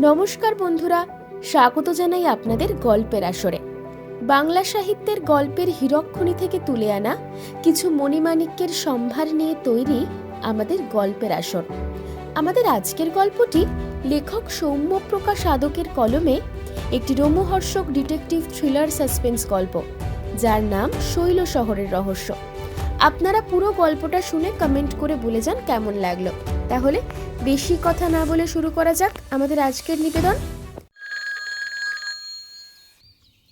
নমস্কার বন্ধুরা, স্বাগত জানাই আপনাদের গল্পের আসরে। বাংলা সাহিত্যের গল্পের হীরকখনি থেকে তুলে আনা কিছু মণিমাণিক্যের সম্ভার নিয়ে তৈরি আমাদের গল্পের আসর। আমাদের আজকের গল্পটি লেখক সৌম্যপ্রকাশ আদকের কলমে একটি রোমহর্ষক ডিটেকটিভ থ্রিলার সাসপেন্স গল্প, যার নাম শৈল শহরের রহস্য। আপনারা পুরো গল্পটা শুনে কমেন্ট করে বলে যান কেমন লাগলো। তাহলে বেশি কথা না বলে শুরু করা যাক আমাদের আজকের নিবেদন।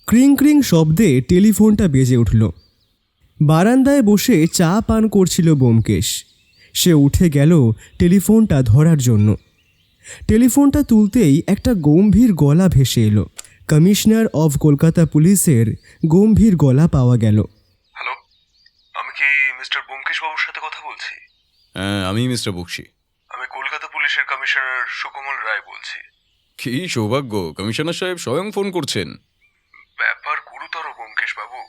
ক্রিং ক্রিং শব্দে টেলিফোনটা বেজে উঠল। বারান্দায় বসে চা পান করছিল ব্যোমকেশ। সে উঠে গেল টেলিফোনটা ধরার জন্য। টেলিফোনটা তুলতেই একটা গম্ভীর গলা ভেসে এলো। কমিশনার অফ কলকাতা পুলিশের গম্ভীর গলা পাওয়া গেল। হ্যালো, আমি কি মিস্টার ব্যোমকেশ বাবুর সাথে কথা বলছি? হ্যাঁ, আমি মিস্টার বক্সি। আমি কলকাতা পুলিশের কমিশনার সুকমল রায় বলছি। কি সৌভাগ্য, কমিশনার সাহেব স্বয়ং ফোন করছেন। ব্যাপার গুরুতর ব্যোমকেশ বাবু,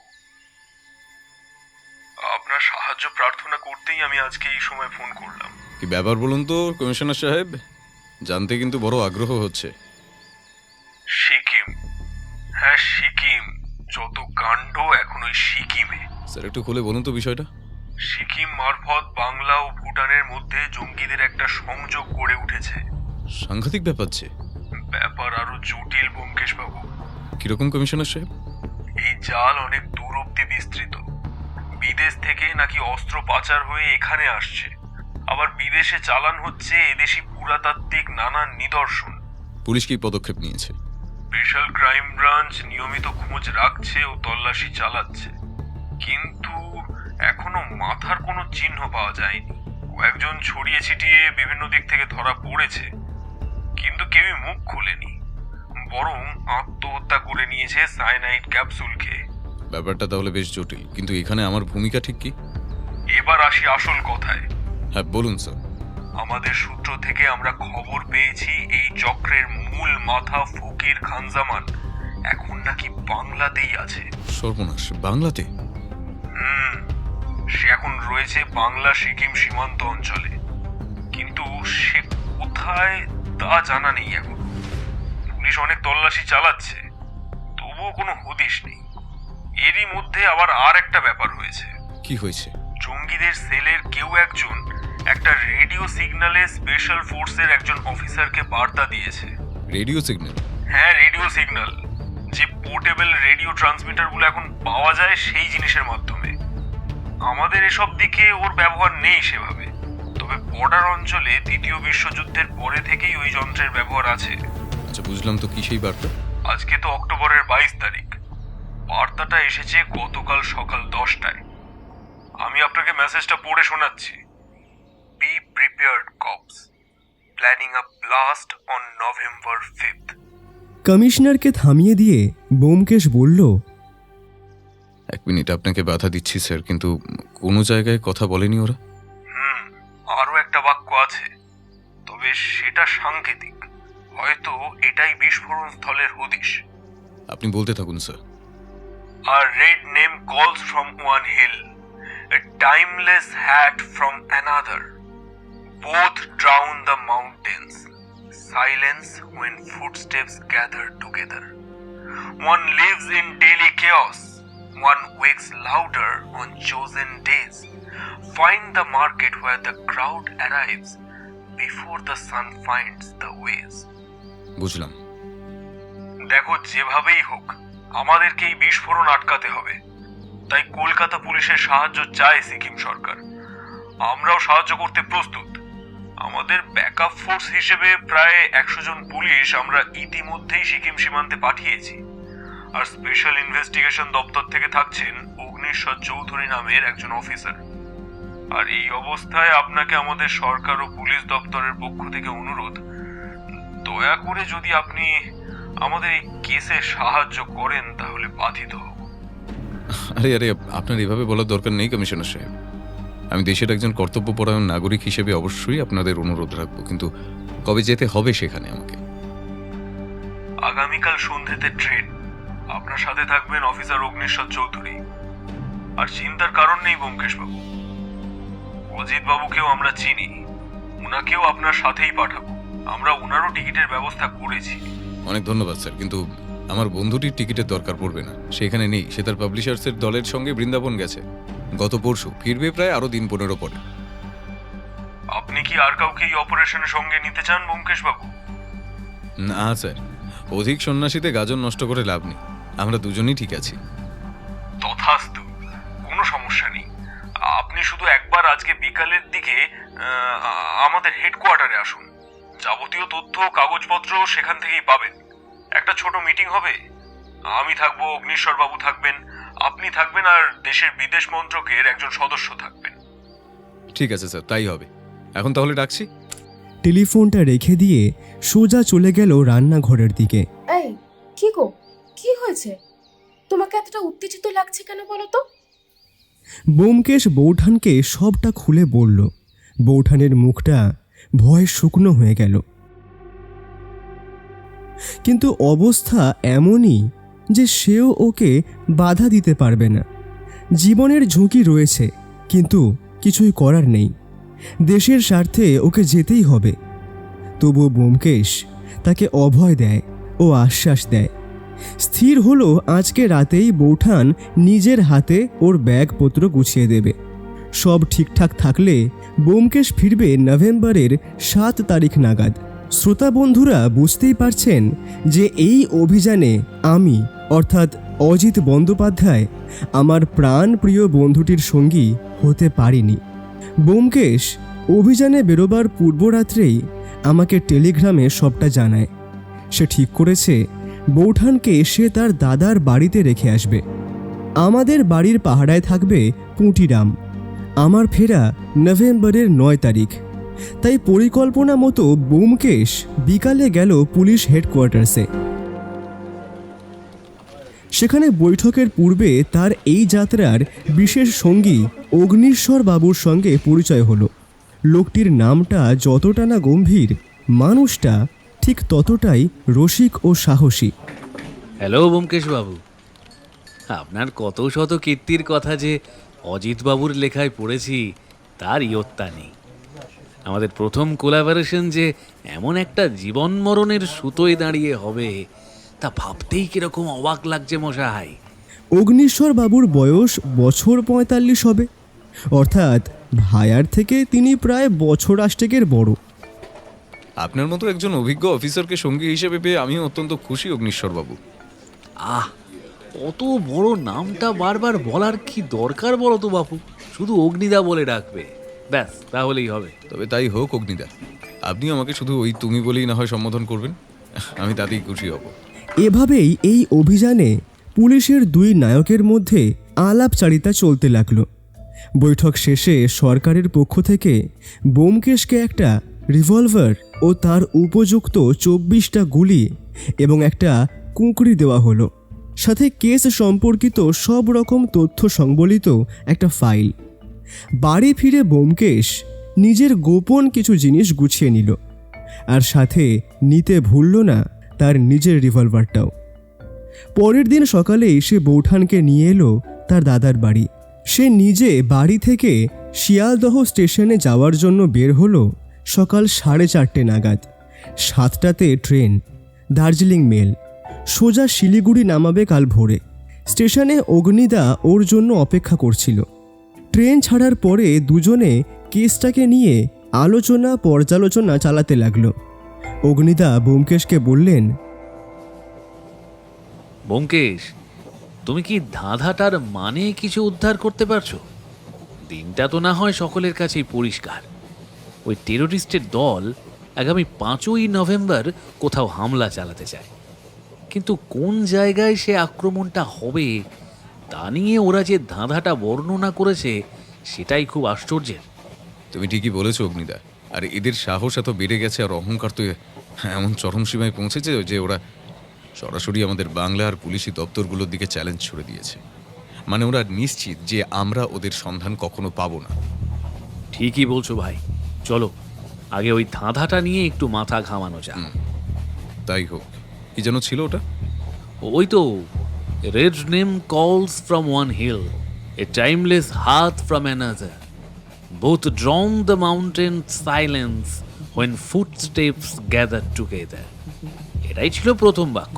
আপনার সাহায্য প্রার্থনা করতেই আমি আজকে এই সময় ফোন করলাম। কি ব্যাপার বলুন তো কমিশনার সাহেব, জানতে কিন্তু বড় আগ্রহ হচ্ছে। সিকিম, হ্যাঁ সিকিম, যত কাণ্ড এখন ওই সিকিমে। স্যার একটু খুলে বলুন তো বিষয়টা। সিকিম মারফত বাংলা ও ভুটানের মধ্যে জঙ্গিদের একটা সংযোগ গড়ে উঠেছে। সাংঘাতিক ব্যাপার যে। ব্যাপার আরো জটিল ব্যোমকেশ বাবু। কিরকম কমিশনার সাহেব? এই জাল অনেক দূর অব্দি বিস্তৃত। বিদেশ থেকে নাকি অস্ত্র পাচার হয়ে এখানে আসছে, আবার বিদেশে চালান হচ্ছে এদেশি পুরাতাত্ত্বিক নানান নিদর্শন। পুলিশ কি পদক্ষেপ নিয়েছে? স্পেশাল ক্রাইম ব্রাঞ্চ নিয়মিত খোঁজ রাখছে ও তল্লাশি চালাচ্ছে, কিন্তু এখনো মাথার কোনো চিহ্ন পাওয়া যায়নি। কয়েকজন ছড়িয়ে ছিটিয়ে বিভিন্ন দিক থেকে ধরা পড়েছে, কিন্তু কেউই মুখ খোলেনি, বরং আত্মহত্যা করে নিয়েছে সায়ানাইড ক্যাপসুল খেয়ে। ব্যাপারটা তাহলে বেশ জটিল, কিন্তু এখানে আমার ভূমিকা ঠিক কি? এবার আসি আসল কথায়। হ্যাঁ বলুন স্যার। আমাদের সূত্র থেকে আমরা খবর পেয়েছি এই চক্রের মূল মাথা ফকির খানজামান এখন নাকি বাংলাতেই আছে। সর্বনাশ, বাংলাতে? সে এখন রয়েছে বাংলা সিকিম সীমান্ত অঞ্চলে, কিন্তু সে কোথায় তা জানা নেই এখন। পুলিশ অনেক তল্লাশি চালাচ্ছে, তবুও কোনো হদিশ নেই। এরই মধ্যে আবার আর একটা ব্যাপার হয়েছে। কি হয়েছে? জঙ্গিদের সেলের কেউ একজন একটা রেডিও সিগন্যালে স্পেশাল ফোর্সের একজন অফিসারকে বার্তা দিয়েছে। Radio signal? হ্যাঁ, রেডিও সিগন্যাল, যে পোর্টেবল রেডিও ট্রান্সমিটারগুলো এখন পাওয়া যায় সেই জিনিসের মাধ্যমে। আমাদের এসব দিকে ওর ব্যবহার নেই সেভাবে, তবে বর্ডার অঞ্চলে দ্বিতীয় বিশ্বযুদ্ধের পরে থেকেই ওই যন্ত্রের ব্যবহার আছে। আচ্ছা বুঝলাম, তো কি সেই বার্তা? আজকে তো অক্টোবরের 22 তারিখ। বার্তাটা এসেছে গতকাল সকাল 10টায়। আমি আপনাকে মেসেজটা পড়ে শোনাচ্ছি। Be prepared corps, planning a blast on November 5th। কমিশনারকে থামিয়ে দিয়ে ব্যোমকেশ বলল, এক মিনিট, আপনাকে বাধা দিচ্ছি স্যার, কিন্তু কোনো জায়গায় কথা বলেনি ওরা? আরো একটা বাক্য আছে, তবে সেটা সাংকেতিক। হয়তো এটাই বিস্ফোরণ স্থলের হদিশ। আপনি বলতে থাকুন sir. A red name calls from one hill, a timeless hat from another. Both drown the mountains. Silence when footsteps gather together. One lives in daily chaos. One wakes louder on chosen days. Find the market where the crowd arrives before the sun finds the ways. বুঝলাম। দেখো, যেভাবেই হোক আমাদেরকে এই বিস্ফোরণ আটকাতে হবে। তাই কলকাতা পুলিশের সাহায্য চায় সিকিম সরকার। আমরাও সাহায্য করতে প্রস্তুত। আমাদের ব্যাকআপ ফোর্স হিসেবে প্রায় 100 জন পুলিশ আমরা ইতিমধ্যেই সিকিম সীমান্তে পাঠিয়েছি। আর স্পেশাল ইনভেস্টিগেশন দপ্তর থেকে থাকছেন অগ্নিশ্বর চৌধুরী নামের একজন অফিসার। আর এই অবস্থায় আপনাকে আমাদের সরকার ও পুলিশ দপ্তরের পক্ষ থেকে অনুরোধ, দয়া করে যদি আপনি আমাদের এই কেসে সাহায্য করেন তাহলে বাধিত হব। আরে আরে, আপনার এভাবে বলার দরকার নেই কমিশনার সাহেব। আমি দেশের একজন কর্তব্যপরায়ণ নাগরিক হিসেবে অবশ্যই আপনাদের অনুরোধ রাখবো, কিন্তু কবে যেতে হবে সেখানে আমাকে? আগামীকাল সন্ধ্যেতে ট্রেন। আপনার সাথে থাকবেন অফিসার অগ্নিশ্বর চৌধুরী। আর চিন্তার কারণ নেই ব্যোমকেশ বাবু, অজিত বাবুকেও আমরা চিনি, ওনাকেও আপনার সাথেই পাঠাবো। আমরা ওনারও টিকিটের ব্যবস্থা করেছি। অনেক ধন্যবাদ স্যার, কিন্তু আমার বন্ধুটির টিকিটের দরকার পড়বে না। সে এখানে নেই, সে তার পাবলিশার্সের দলের সঙ্গে বৃন্দাবন গেছে গত পরশু, ফিরবে প্রায় আরো দিন 15 পরে। আপনি কি আর কাউকে এই অপারেশনের সঙ্গে নিতে চান ব্যোমকেশ বাবু? না স্যার, অধিক সন্ন্যাসীতে গাজন নষ্ট করে লাভ নেই, আমরা দুজনেই ঠিক আছি। তথাস্তু, কোনো সমস্যা নেই। আপনি শুধু একবার আজকে বিকালের দিকে আমাদের হেডকোয়ার্টারে আসুন। যাবতীয় তথ্য কাগজপত্র সেখান থেকেই পাবেন। একটা ছোট মিটিং হবে, আমি থাকবো, অগ্নিশ্বর বাবু থাকবেন, আপনি থাকবেন, আর দেশের বিদেশ মন্ত্রকের একজন সদস্য থাকবেন। ঠিক আছে স্যার, তাই হবে। এখন তাহলে ডাকছি। টেলিফোনটা রেখে দিয়ে সোজা চলে গেল রান্নাঘরের দিকে। এই কি গো, কি হয়েছে? তোমাকে এতটা উত্তেজিত লাগছে কেন বলো তো? ব্যোমকেশ বৌঠানকে সবটা খুলে বলল। বৌঠানের মুখটা ভয়ে শুকনো হয়ে গেল। কিন্তু অবস্থা এমনই যে সেও ওকে বাধা দিতে পারবে না। জীবনের ঝুঁকি রয়েছে, কিন্তু কিছুই করার নেই। দেশের স্বার্থে ওকে যেতেই হবে। তবুও ব্যোমকেশ তাকে অভয় দেয় ও আশ্বাস দেয়। স্থির হলো আজকে রাতেই বৌঠান নিজের হাতে ওর ব্যাগপত্র গুছিয়ে দেবে। সব ঠিকঠাক থাকলে ব্যোমকেশ ফিরবে নভেম্বরের 7 তারিখ নাগাদ। শ্রোতা বন্ধুরা বুঝতেই পারছেন যে এই অভিযানে আমি অর্থাৎ অজিত বন্দ্যোপাধ্যায় আমার প্রাণপ্রিয় বন্ধুটির সঙ্গী হতে পারিনি। ব্যোমকেশ অভিযানে বেরোবার পূর্বরাত্রেই আমাকে টেলিগ্রামে সবটা জানায়। সে ঠিক করেছে বৌঠানকে সে তার দাদার বাড়িতে রেখে আসবে। আমাদের বাড়ির পাহারায় থাকবে পুঁটিরাম। আমার ফেরা নভেম্বরের 9 তারিখ। তাই পরিকল্পনা মতো ব্যোমকেশ বিকালে গেল পুলিশ হেডকোয়ার্টার্সে। সেখানে বৈঠকের পূর্বে তার এই যাত্রার বিশেষ সঙ্গী অগ্নিশ্বর বাবুর সঙ্গে পরিচয় হলো। লোকটির নামটা যতটা না গম্ভীর, মানুষটা ঠিক ততটাই রসিক ও সাহসী। হ্যালো ব্যোমকেশ বাবু, আপনার কত শত কীর্তির কথা যে অজিত বাবুর লেখায় পড়েছি তার ইয়ত্তা নেই। আমাদের প্রথম কোলাবোরেশন যে এমন একটা জীবন মরণের সুতোয় দাঁড়িয়ে হবে তা ভাবতেই কিরকম অবাক লাগছে মশাই। অগ্নিশ্বর বাবুর বয়স বছর 45 হবে, অর্থাৎ ভায়ার থেকে তিনি প্রায় বছর 8 বড়। আপনার মতো একজন অভিজ্ঞ অফিসারকে সঙ্গী হিসেবে পেয়ে আমিও অত্যন্ত খুশি অগ্নিশ্বর বাবু। আহ, অত বড় নামটা বারবার বলার কি দরকার বলো তো বাপু? শুধু অগ্নিদা বলে ডাকবে, ব্যাস, তাহলেই হবে। তবে তাই হোক অগ্নিদা, আপনি আমাকে শুধু ওই তুমি বলেই না হয় সম্বোধন করবেন, আমি তাতেই খুশি হব। এভাবেই এই অভিযানে পুলিশের 2 নায়কের মধ্যে আলাপচারিতা চলতে লাগলো। বৈঠক শেষে সরকারের পক্ষ থেকে ব্যোমকেশকে একটা রিভলভার ও তার উপযুক্ত 24টা গুলি এবং একটা কুঁকড়ি দেওয়া হলো, সাথে কেস সম্পর্কিত সব রকম তথ্য সংবলিত একটা ফাইল। বাড়ি ফিরে ব্যোমকেশ নিজের গোপন কিছু জিনিস গুছিয়ে নিল, আর সাথে নিতে ভুলল না তার নিজের রিভলভারটাও। পরের দিন সকালে সে বৌঠানকে নিয়ে এলো তার দাদার বাড়ি। সে নিজে বাড়ি থেকে শিয়ালদহ স্টেশনে যাওয়ার জন্য বের হলো সকাল 4:30 নাগাদ। 7টাতে ট্রেন, দার্জিলিং মেল, সোজা শিলিগুড়ি নামাবে কাল ভোরে। স্টেশনে অগ্নিদা ওর জন্য অপেক্ষা করছিল। ট্রেন ছাড়ার পরে দুজনে কেসটাকে নিয়ে আলোচনা পর্যালোচনা চালাতে লাগলো। অগ্নিদা ব্যোমকেশকে বললেন, ব্যোমকেশ, তুমি কি ধাঁধাটার মানে কিছু উদ্ধার করতে পারছো? দিনটা তো না হয় সকলের কাছেই পরিষ্কার। ওই টেরোরিস্টের দল আগামী 5ই নভেম্বর কোথাও হামলা চালাতে চায়, কিন্তু কোন জায়গায় সে আক্রমণটা হবে তা নিয়ে ওরা যে ধাঁধাটা বর্ণনা করেছে সেটাই খুব আশ্চর্যের। তুমি ঠিকই বলেছো অগ্নিদা, আর এদের সাহস এত বেড়ে গেছে আর অহংকার তো এমন চরম সীমায় পৌঁছেছে যে ওরা সরাসরি আমাদের বাংলা আর পুলিশি দপ্তরগুলোর দিকে চ্যালেঞ্জ ছুড়ে দিয়েছে। মানে ওরা নিশ্চিত যে আমরা ওদের সন্ধান কখনো পাবো না। ঠিকই বলছো ভাই, চলো আগে ওই ধাঁধাটা নিয়ে একটু মাথা ঘামানো যাক। তাই হোক। কি যেন ছিল ওটা? ওই তো, red name calls from one hill, a timeless heart from another, both drawn the mountain silence when footsteps gather together. এটাই ছিল প্রথম বাক্য।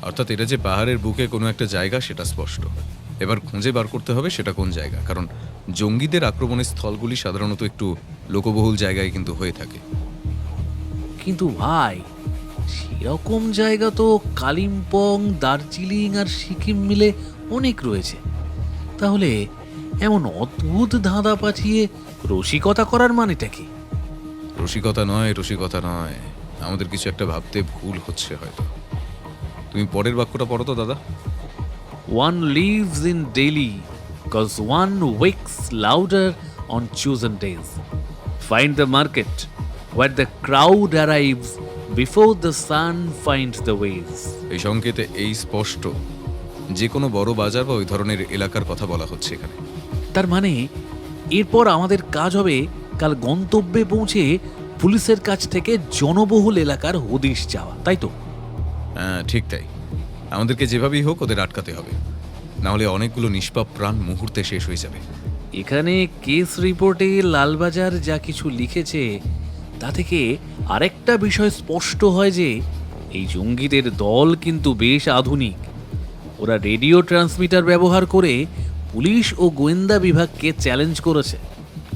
অর্থাৎ এটা যে পাহাড়ের বুকে কোনো একটা জায়গা সেটা স্পষ্ট। এবার খুঁজে বার করতে হবে সেটা কোন জায়গা, কারণ জঙ্গিদের আক্রমণের স্থলগুলি সাধারণত একটু লোকবহুল জায়গায় কিন্তু হয়ে থাকে। কিন্তু ভাই, সেরকম জায়গা তো কালিম্পং, দার্জিলিং আর সিকিম মিলে অনেক রয়েছে। তাহলে এমন অদ্ভুত ধাঁধা পাঠিয়ে রসিকতা করার মানেটা কি? রসিকতা নয়, আমাদের কিছু একটা ভাবতে ভুল হচ্ছে হয়তো। তুমি পরের বাক্যটা পড়ো তো দাদা। One lives in Delhi cause one wakes louder on chosen days. Find the market where the crowd arrives before the sun finds the ways. এই সংকেতে এই স্পষ্ট যে কোনো বড় বাজার বা ওই ধরনের এলাকার কথা বলা হচ্ছে এখানে। তার মানে এরপর আমাদের কাজ হবে কাল গন্তব্যে পৌঁছে পুলিশের কাছ থেকে জনবহুল এলাকার হদিশ চাওয়া, তাই তো? হ্যাঁ, ঠিক তাই। আমাদেরকে যেভাবেই হোক ওদের আটকাতে হবে, নাহলে অনেকগুলো নিষ্পাপ প্রাণ মুহূর্তে শেষ হয়ে যাবে। এখানে কেস রিপোর্টে লালবাজার যা কিছু লিখেছে তা থেকে আরেকটা বিষয় স্পষ্ট হয় যে এই জঙ্গিদের দল কিন্তু বেশ আধুনিক। ওরা রেডিও ট্রান্সমিটার ব্যবহার করে পুলিশ ও গোয়েন্দা বিভাগকে চ্যালেঞ্জ করেছে।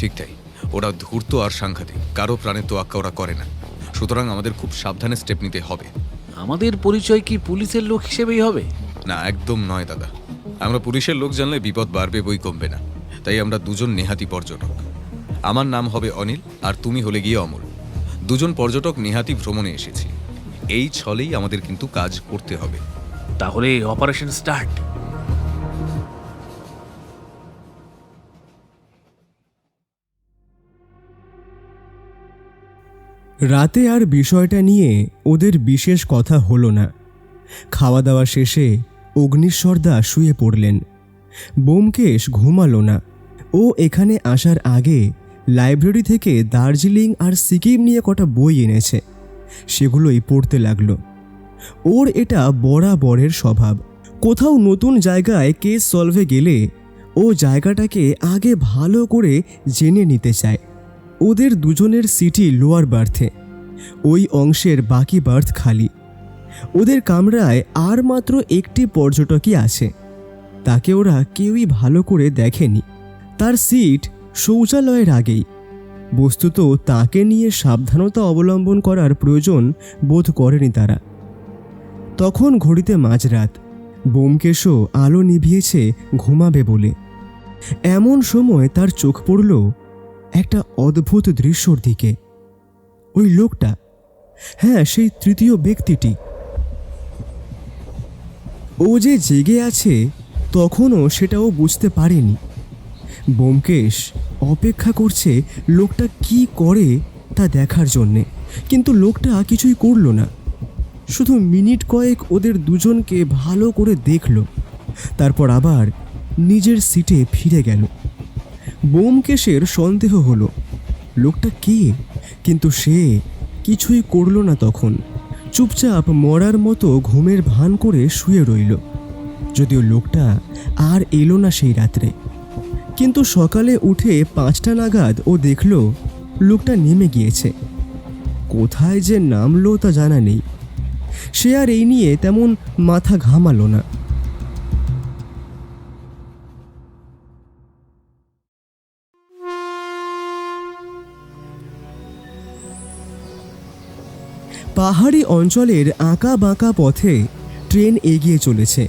ঠিক তাই, ওরা ধূর্ত আর সাংঘাতিক, কারো প্রাণের তোয়াক্কা ওরা করে না। সুতরাং আমাদের খুব সাবধানে স্টেপ নিতে হবে। আমাদের পরিচয় কি পুলিশের লোক হিসেবেই হবে? না, একদম নয় দাদা। আমরা পুলিশের লোক জানলে বিপদ বাড়বে, বই কমবে না। তাই আমরা দুজন নেহাতি পর্যটক। আমার নাম হবে অনিল আর তুমি হলে গিয়ে অমল। দুজন পর্যটক নেহাতি ভ্রমণে এসেছি। এই ছলেই আমাদের কিন্তু কাজ করতে হবে। তাহলে অপারেশন স্টার্ট। রাতে আর বিষয়টা নিয়ে ওদের বিশেষ কথা হলো না। খাওয়া দাওয়া শেষে অগ্নিশ্বরদা শুয়ে পড়লেন। ব্যোমকেশ ঘুমালো না। ও এখানে আসার আগে লাইব্রেরি থেকে দার্জিলিং আর সিকিম নিয়ে কটা বই এনেছে, সেগুলোই পড়তে লাগলো। ওর এটা বরাবরের স্বভাব। কোথাও নতুন জায়গায় কেস সলভে গেলে ও জায়গাটাকে আগে ভালো করে জেনে নিতে চায়। ওদের দুজনের সিটই লোয়ার বার্থে, ওই অংশের বাকি বার্থ খালি। ওদের কামরায় আর মাত্র একটি পর্যটকই আছে, তাকে ওরা কেউই ভালো করে দেখেনি। তার সিট শৌচালয়ের আগেই। বস্তুত তাকে নিয়ে সাবধানতা অবলম্বন করার প্রয়োজন বোধ করেনি তারা। তখন ঘড়িতে মাঝরাত। ব্যোমকেশও আলো নিভিয়েছে ঘুমাবে বলে। এমন সময় তার চোখ পড়ল একটা অদ্ভুত দৃশ্যর দিকে। ওই লোকটা, হ্যাঁ সেই তৃতীয় ব্যক্তিটি। ও যে জেগে আছে তখনও সেটাও বুঝতে পারেনি। ব্যোমকেশ অপেক্ষা করছে লোকটা কি করে তা দেখার জন্যে, কিন্তু লোকটা কিছুই করল না। শুধু মিনিট কয়েক ওদের দুজনকে ভালো করে দেখল, তারপর আবার নিজের সিটে ফিরে গেল। ব্যোমকেশের সন্দেহ হলো লোকটা কে, কিন্তু সে কিছুই করল না। তখন চুপচাপ মরার মতো ঘুমের ভান করে শুয়ে রইল। যদিও লোকটা আর এলো না সেই রাত্রে। কিন্তু সকালে উঠে 5টা নাগাদ ও দেখল লোকটা নেমে গিয়েছে। কোথায় যে নামলো তা জানা নেই। সে আর এই নিয়ে তেমন মাথা ঘামালো না। পাহাড়ি অঞ্চলের আঁকা বাঁকা পথে ট্রেন এগিয়ে চলেছে।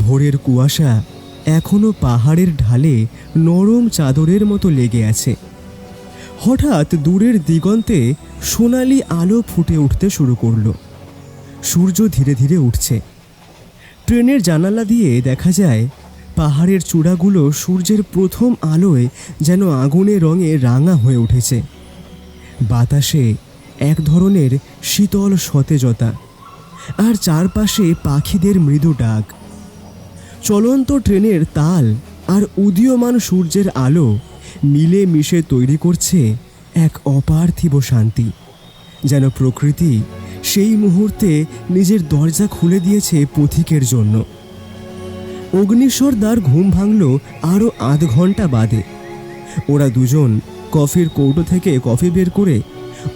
ভোরের কুয়াশা এখনো পাহাড়ের ঢালে নরম চাদরের মতো লেগে আছে। হঠাৎ দূরের দিগন্তে সোনালি আলো ফুটে উঠতে শুরু করলো। সূর্য ধীরে ধীরে উঠছে। ট্রেনের জানালা দিয়ে দেখা যায় পাহাড়ের চূড়াগুলো সূর্যের প্রথম আলোয় যেন আগুনের রঙে রাঙা হয়ে উঠেছে। বাতাসে এক ধরনের শীতল সতেজতা, আর চারপাশে পাখিদের মৃদু ডাক। চলন্ত ট্রেনের তাল আর উদীয়মান সূর্যের আলো মিলে মিশে তৈরি করছে এক অপার্থিব শান্তি। যেন প্রকৃতি সেই মুহূর্তে নিজের দরজা খুলে দিয়েছে পথিকের জন্য। অগ্নিশ্বরদার ঘুম ভাঙল আরও আধ ঘন্টা বাদে। ওরা দুজন কফির কৌটো থেকে কফি বের করে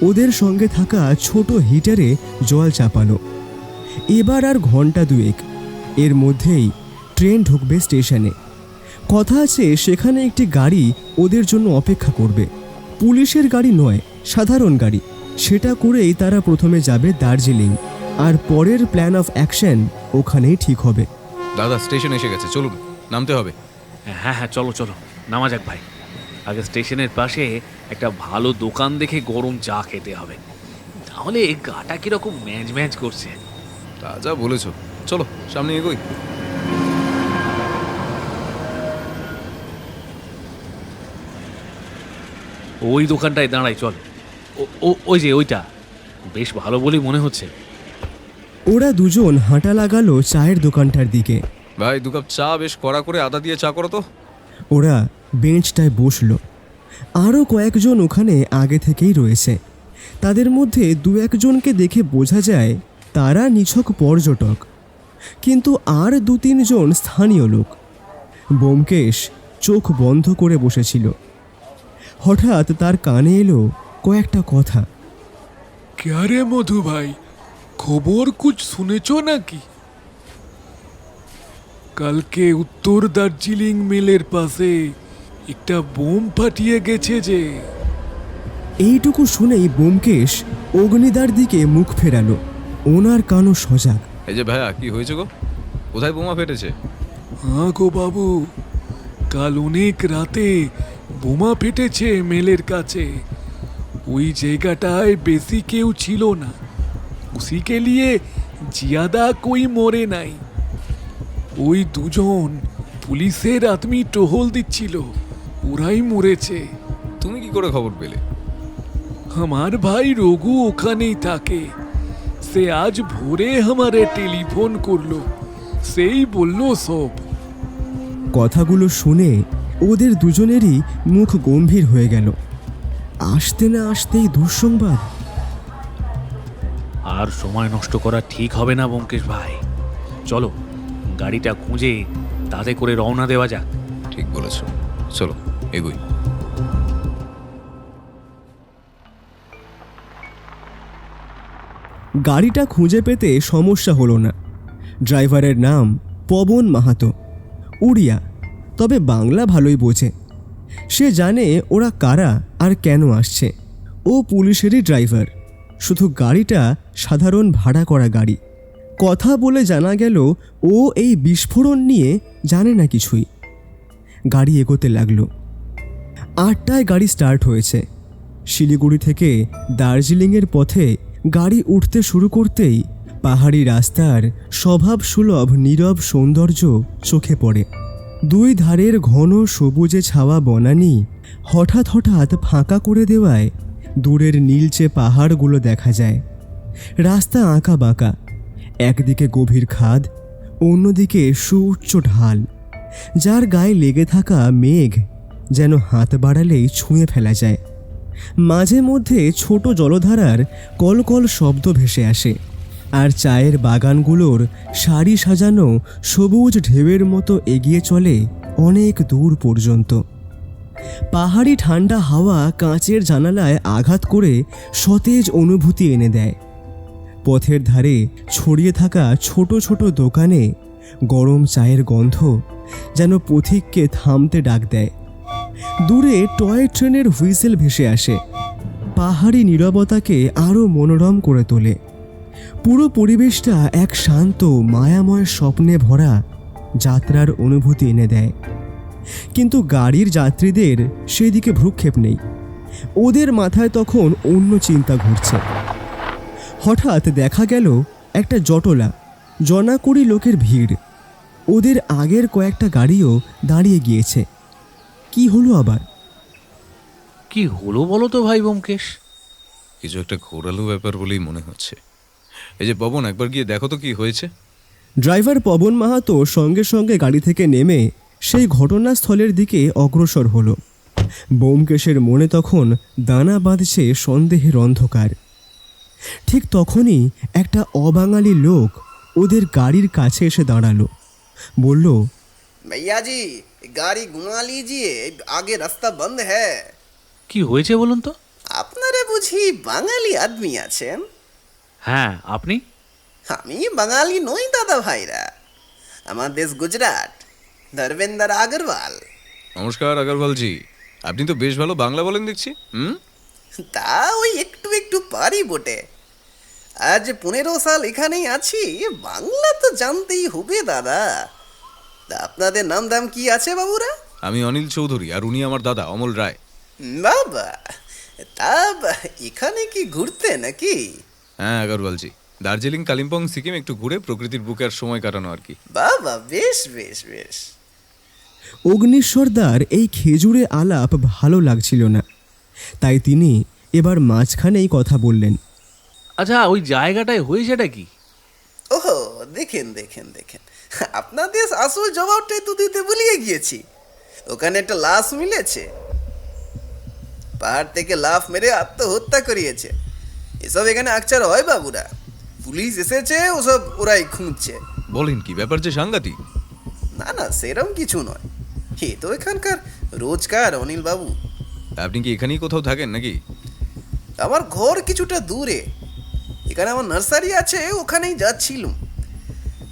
ওদের সঙ্গে থাকা ছোট হিটারে জল চাপানো। এবার আর ঘন্টা দুয়েক, এর মধ্যেই ট্রেন ঢুকবে স্টেশনে। কথা আছে সেখানে একটি গাড়ি ওদের জন্য অপেক্ষা করবে। পুলিশের গাড়ি নয়, সাধারণ গাড়ি। সেটা করেই তারা প্রথমে যাবে দার্জিলিং, আর পরের প্ল্যান অফ অ্যাকশন ওখানেই ঠিক হবে। দাদা স্টেশন এসে গেছে, চলুন নামতে হবে। হ্যাঁ হ্যাঁ, চলো চলো, নামা যাক ভাই। আগে স্টেশনের পাশে একটা ভালো দোকান দেখে গরম চা খেতে হবে, তাহলে গাটা কিরকম ম্যাজ ম্যাজ করছে। তা যা বলেছো, চলো সামনে এগোই। ওই দোকানটায় দাঁড়াই, চল। ওই যে ওইটা বেশ ভালো বলেই মনে হচ্ছে। ওরা দুজন হাঁটা লাগালো চায়ের দোকানটার দিকে। ভাই 2 কাপ চা, বেশ কড়া করে আদা দিয়ে চা করো তো। ওরা বেঞ্চটায় বসলো। আরও কয়েকজন ওখানে আগে থেকেই রয়েছে। তাদের মধ্যে 2-1জনকে দেখে বোঝা যায় তারা নিছক পর্যটক, কিন্তু আর 2-3 জন স্থানীয় লোক। ব্যোমকেশ চোখ বন্ধ করে বসেছিল। হঠাৎ তার কানে এলো কয়েকটা কথা। क्या रे मधु भाई, খবর कुछ শুনেছো নাকি? কালকে উত্তর দার্জিলিং মেলের পাশে একটা বোম ফাটিয়ে গেছে যে। এইটুকু শুনেই ব্যোমকেশ অগ্নিদার দিকে মুখ ফেরালো। ওনার কানও সজাগ। এই যে ভাইয়া, কি হয়েছে গো? কোথায় বোমা ফেটেছে? হ্যাঁ গো বাবু, কাল অনেক রাতে বোমা ফেটেছে মেলের কাছে। ওই জায়গাটায় বেশি কেউ ছিল না, उसी के लिए ज्यादा कोई মরে নাই। ওই 2জন পুলিশের আদমি টহল দিচ্ছিল, ওরাই মরেছে। তুমি কি করে খবর পেলে? আমার ভাই রঘু ওখানেই থাকে, সে আজ ভোরে আমারে টেলিফোন করলো, সেই বলল সব। কথাগুলো শুনে ওদের দুজনেরই মুখ গম্ভীর হয়ে গেল। আসতে না আসতেই দুঃসংবাদ। আর সময় নষ্ট করা ঠিক হবে না ব্যোমকেশ ভাই, চলো গাড়িটা খুঁজে তাতে করে রওনা দেওয়া যাক। ঠিক বলেছো, চলো এগোই। গাড়িটা খুঁজে পেতে সমস্যা হলো না। ড্রাইভারের নাম পবন মাহাতো, উড়িয়া, তবে বাংলা ভালোই বোঝে। সে জানে ওরা কারা আর কেন আসছে। ও পুলিশেরই ড্রাইভার, শুধু গাড়িটা সাধারণ ভাড়া করা গাড়ি। কথা বলে জানা গেল ও এই বিস্ফোরণ নিয়ে জানে না কিছুই। গাড়ি এগোতে লাগলো। 8টায় গাড়ি স্টার্ট হয়েছে। শিলিগুড়ি থেকে দার্জিলিংয়ের পথে গাড়ি উঠতে শুরু করতেই পাহাড়ি রাস্তার স্বভাবসুলভ নীরব সৌন্দর্য চোখে পড়ে। 2 ধারের ঘন সবুজে ছাওয়া বনানী হঠাৎ হঠাৎ ফাঁকা করে দেওয়ায় দূরের নীলচে পাহাড়গুলো দেখা যায়। রাস্তা আঁকা বাঁকা, একদিকে গভীর খাদ, অন্যদিকে সুউচ্চ ঢাল, যার গায়ে লেগে থাকা মেঘ যেন হাত বাড়ালেই ছুঁয়ে ফেলা যায়। মাঝে মধ্যে ছোট জলধারার কলকল শব্দ ভেসে আসে, আর চায়ের বাগানগুলোর সারি সাজানো সবুজ ঢেউয়ের মতো এগিয়ে চলে অনেক দূর পর্যন্ত। পাহাড়ি ঠান্ডা হাওয়া কাঁচের জানালায় আঘাত করে সতেজ অনুভূতি এনে দেয়। পথের ধারে ছড়িয়ে থাকা ছোট ছোট দোকানে গরম চায়ের গন্ধ যেন পথিককে থামতে ডাক দেয়। দূরে টয় ট্রেনের হুইসেল ভেসে আসে, পাহাড়ি নীরবতাকে আরও মনোরম করে তোলে। পুরো পরিবেশটা এক শান্ত মায়াময় স্বপ্নে ভরা যাত্রার অনুভূতি এনে দেয়। কিন্তু গাড়ির যাত্রীদের সেদিকে ভ্রুক্ষেপ নেই। ওদের মাথায় তখন অন্য চিন্তা ঘুরছে। হঠাৎ দেখা গেল একটা জটলা, জনাকুড়ি লোকের ভিড়। ওদের আগের কয়েকটা গাড়িও দাঁড়িয়ে গিয়েছে। কি হলো আবার? কি হলো বলো তো ভাই ব্যোমকেশ? কিছু একটা ঘোরালো ব্যাপার বলেই মনে হচ্ছে। এই যে পবন, একবার গিয়ে দেখো তো কি হয়েছে। ড্রাইভার পবন মাহাতো সঙ্গে সঙ্গে গাড়ি থেকে নেমে সেই ঘটনাস্থলের দিকে অগ্রসর হলো। ব্যোমকেশের মনে তখন দানা বাঁধছে সন্দেহের অন্ধকার। ঠিক তখনই একটা অবাঙালি লোক ওদের গাড়ির কাছে এসে দাঁড়ালো। বলল, भैया जी गाड़ी घुमा लीजिए, आगे रास्ता बंद है। কি হয়েছে বলুন তো? আপনারা বুঝি বাঙালি আদমি আছেন? হ্যাঁ, আপনি? আমি বাঙালি নই দাদা ভাইরা, আমার দেশ গুজরাট, ধর্মেন্দ্র আগরওয়াল। নমস্কার আগরওয়ালজি, আপনি তো বেশ ভালো বাংলা বলেন দেখছি। তা ওই একটু একটু পারি বটে। আজ 15 সাল এখানেই আছি, বাংলা তো জানতেই হবে দাদা। তা আপনাদের নাম দাম কি আছে বাবুরা? আমি অনিল চৌধুরী, আর উনি আমার দাদা অমল রায়। বাবা, তা এখানে কি ঘুরতে নাকি? হ্যাঁ আগরওয়ালজি, দার্জিলিং, কালিম্পং, সিকিম একটু ঘুরে প্রকৃতির বুকে আর সময় কাটানো আর কি। বাবা, বেশ বেশ বেশ। অগ্নিশ্বরদার এই খেজুরে আলাপ ভালো লাগছিল না, তাই তিনি এবার মাঝখানেই কথা বললেন। আচ্ছা, ওই জায়গাটায় হয়েছেটা কি? ওহো, দেখেন দেখেন দেখেন, আপনাদের আসল জবাবটাই তো দিতে ভুলিয়ে গিয়েছি। ওখানে একটা লাশ মিলেছে, পাহাড় থেকে লাফ মেরে আত্মহত্যা করিয়েছে। এসব এখানে আকচার হয় বাবুরা, পুলিশ এসেছে, ওসব ওরাই খুঁজছে। বলেন কি, ব্যাপার যে সাংঘাতিক। না না, সেরম কিছু নয়, এ তো এখানকার রোজকার অনিল বাবু। আপনি কি এখানেই কোথাও থাকেন নাকি? আমার ঘর কিছুটা দূরে, এখানে আমার নার্সারি আছে, ওখানেই যাচ্ছিলুম।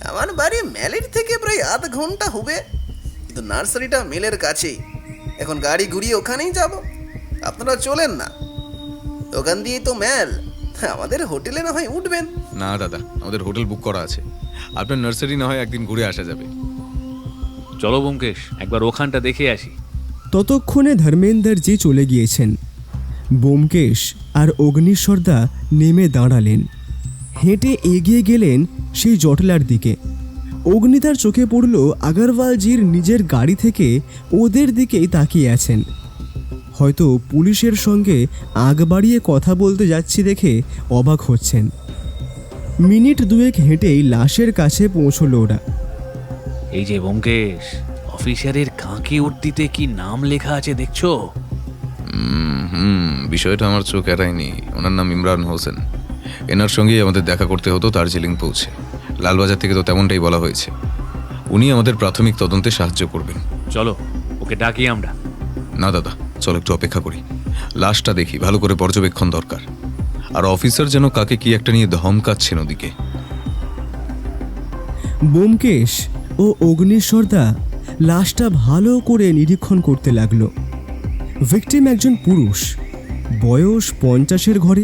আমার বাড়ি মেলের থেকে প্রায় আধ ঘন্টা হবে, কিন্তু নার্সারিটা মেলের কাছেই। এখন গাড়ি ঘুরিয়ে ওখানেই যাব, আপনারা চলেন না, ওখান দিয়েই তো মেল। আমাদের হোটেলে না হয় উঠবেন? না দাদা, আমাদের হোটেল বুক করা আছে, আপনার নার্সারি না হয় একদিন ঘুরে আসা যাবে। চলো ব্যোমকেশ, একবার ওখানটা দেখে আসি। ততক্ষণে ধর্মেন্দ্রজি চলে গিয়েছেন। ব্যোমকেশ আর অগ্নিশ্বরদা নেমে দাঁড়ালেন, হেঁটে এগিয়ে গেলেন সেই জটলার দিকে। অগ্নিতার চোখে পড়ল আগরওয়ালজির নিজের গাড়ি থেকে ওদের দিকেই তাকিয়ে আছেন। হয়তো পুলিশের সঙ্গে আগ বাড়িয়ে কথা বলতে যাচ্ছি দেখে অবাক হচ্ছেন। মিনিট দুয়েক হেঁটেই লাশের কাছে পৌঁছল ওরা। এই যে ব্যোমকেশ, অফিসারের কাঁকে উর্দিতে কি নাম লেখা আছে দেখছো? বিষয়টা আমার চোখ এড়ায়নি। ওনার নাম ইমরান হোসেন। এনার সঙ্গেই আমাদের দেখা করতে হতো দার্জিলিং পৌঁছে। লালবাজার থেকে তো তেমনটাই বলা হয়েছে। উনি আমাদের প্রাথমিক তদন্তে সাহায্য করবেন। চলো, ওকে ডাকি আমরা। না দাদা, চলো একটু অপেক্ষা করি, লাশটা দেখি, ভালো করে পর্যবেক্ষণ দরকার। আর অফিসার যেন কাকে কি একটা নিয়ে ধমকাচ্ছেন ওদিকে। ব্যোমকেশ ও অগ্নিশ্বরদা লাশটা ভালো করে নিরীক্ষণ করতে লাগলো। ভিকটিম একজন পুরুষ, বয়স 50-এর ঘরে,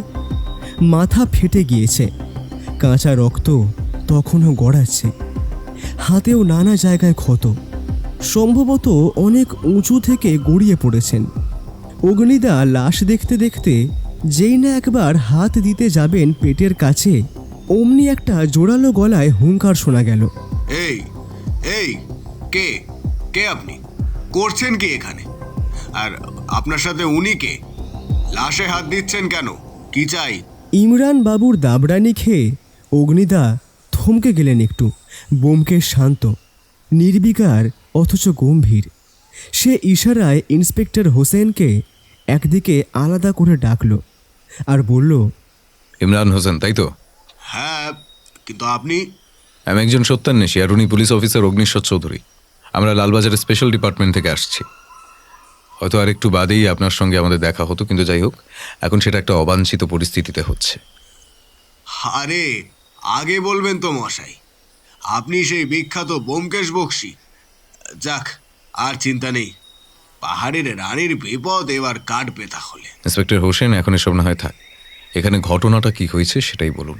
মাথা ফেটে গিয়েছে, কাঁচা রক্ত তখনও গড়াচ্ছে, হাতেও নানা জায়গায় ক্ষত, সম্ভবত অনেক উঁচু থেকে গড়িয়ে পড়েছেন। অগ্নিদা লাশ দেখতে দেখতে যেই না একবার হাত দিতে যাবেন পেটের কাছে, অমনি একটা জোরালো গলায় হুঙ্কার শোনা গেল। এই এই কে কে আপনি? করছেন কি এখানে? আর আপনার সাথে উনি কে? লাশে হাত দিচ্ছেন কেন? কি চাই? ইমরান বাবুর দাবড়ানি খেয়ে অগ্নিদা থমকে গেলেন একটু। ব্যোমকেশ শান্ত, নির্বিকার অথচ গম্ভীর। সে ইশারায় ইন্সপেক্টর হোসেনকে একদিকে আলাদা করে ডাকল আর বলল, ইমরান হোসেন তাই তো? হ্যাঁ, কিন্তু আপনি? আমি একজন সত্যান্বেষী, আর উনি পুলিশ অফিসার অগ্নিশ্বর চৌধুরী। আমরা লালবাজারের স্পেশাল ডিপার্টমেন্ট থেকে আসছি। হয়তো আর একটু বাদেই আপনার সঙ্গে আমাদের দেখা হতো, কিন্তু যাই হোক, এখন সেটা একটা অবাঞ্ছিত পরিস্থিতিতে হচ্ছে। আরে আগে বলবেন তো মশাই, আপনি সেই বিখ্যাত ব্যোমকেশ বক্সী। যাক, আর চিন্তা নেই, পাহাড়ের রানীর বিপদ এবার কাটবে তাহলে। ইন্সপেক্টর হোসেন, এখন এসব না হয় থাক, এখানে ঘটনাটা কি হয়েছে সেটাই বলুন।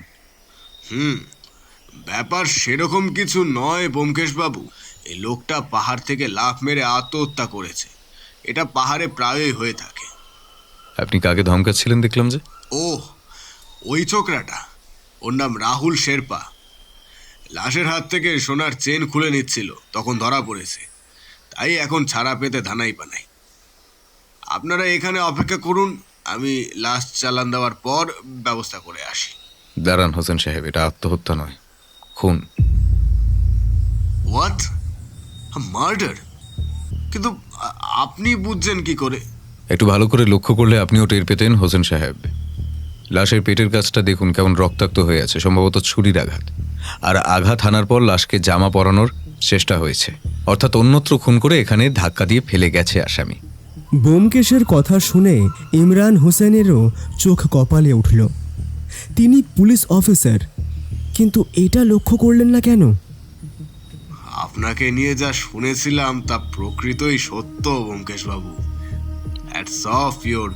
ব্যাপার সেরকম কিছু নয় ব্যোমকেশ বাবু। এই লোকটা পাহাড় থেকে লাফ মেরে আত্মহত্যা করেছে। এটা পাহাড়ে প্রায়ই হয়ে থাকে। আপনি কাকে ধমকাচ্ছিলেন দেখলাম যে? ওহ, ওই ছোকরাটা, ওর নাম রাহুল শেরপা। লাশের হাত থেকে সোনার চেন খুলে নিচ্ছিল, তখন ধরা পড়েছে। তাই এখন ছাড়া পেতে ধানাই পানাই। আপনারা এখানে অপেক্ষা করুন, আমি লাশ চালান দেওয়ার পর ব্যবস্থা করে আসি। দাঁড়ান হোসেন সাহেব, এটা আত্মহত্যা নয়, খুন। হোয়াট? মার্ডার? কিন্তু আপনি বুঝছেন কি করে? একটু ভালো করে লক্ষ্য করলে আপনিও টের পেতেন হোসেন সাহেব। লাশের পেটের কাছটা দেখুন, কেমন রক্তাক্ত হয়ে আছে, সম্ভবত ছুরির আঘাত। আর আঘাত হানার পর লাশকে জামা পরানোর চেষ্টা হয়েছে, অর্থাৎ অন্যত্র খুন করে এখানে ধাক্কা দিয়ে ফেলে গেছে আসামি। ব্যোমকেশের কথা শুনে ইমরান হোসেনেরও চোখ কপালে উঠল। তিনি পুলিশ অফিসার, কিন্তু এটা লক্ষ্য করলেন না কেন? আপনাকে নিয়ে যা শুনেছিলাম তা প্রকৃতই সত্য ব্যোমকেশবাবু। Hats off your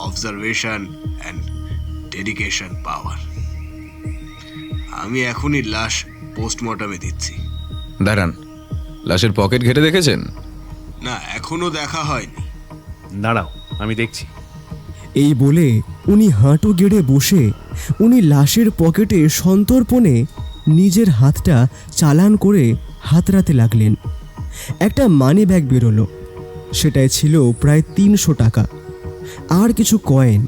observation and dedication power. আমি এখনই লাশ পোস্টমর্টমে দিচ্ছি। দাঁড়ান, লাশের পকেট ঘেটে দেখেছেন? না, এখনো দেখা হয়নি। দাঁড়াও, আমি দেখছি। এই বলে উনি হাঁটু গেড়ে বসে উনি লাশের পকেটে সন্তর্পণে নিজের হাতটা চালান করে হাতড়াতে লাগলেন। একটা মানি ব্যাগ বেরোলো, সেটায় ছিল প্রায় 300 টাকা আর কিছু কয়েন।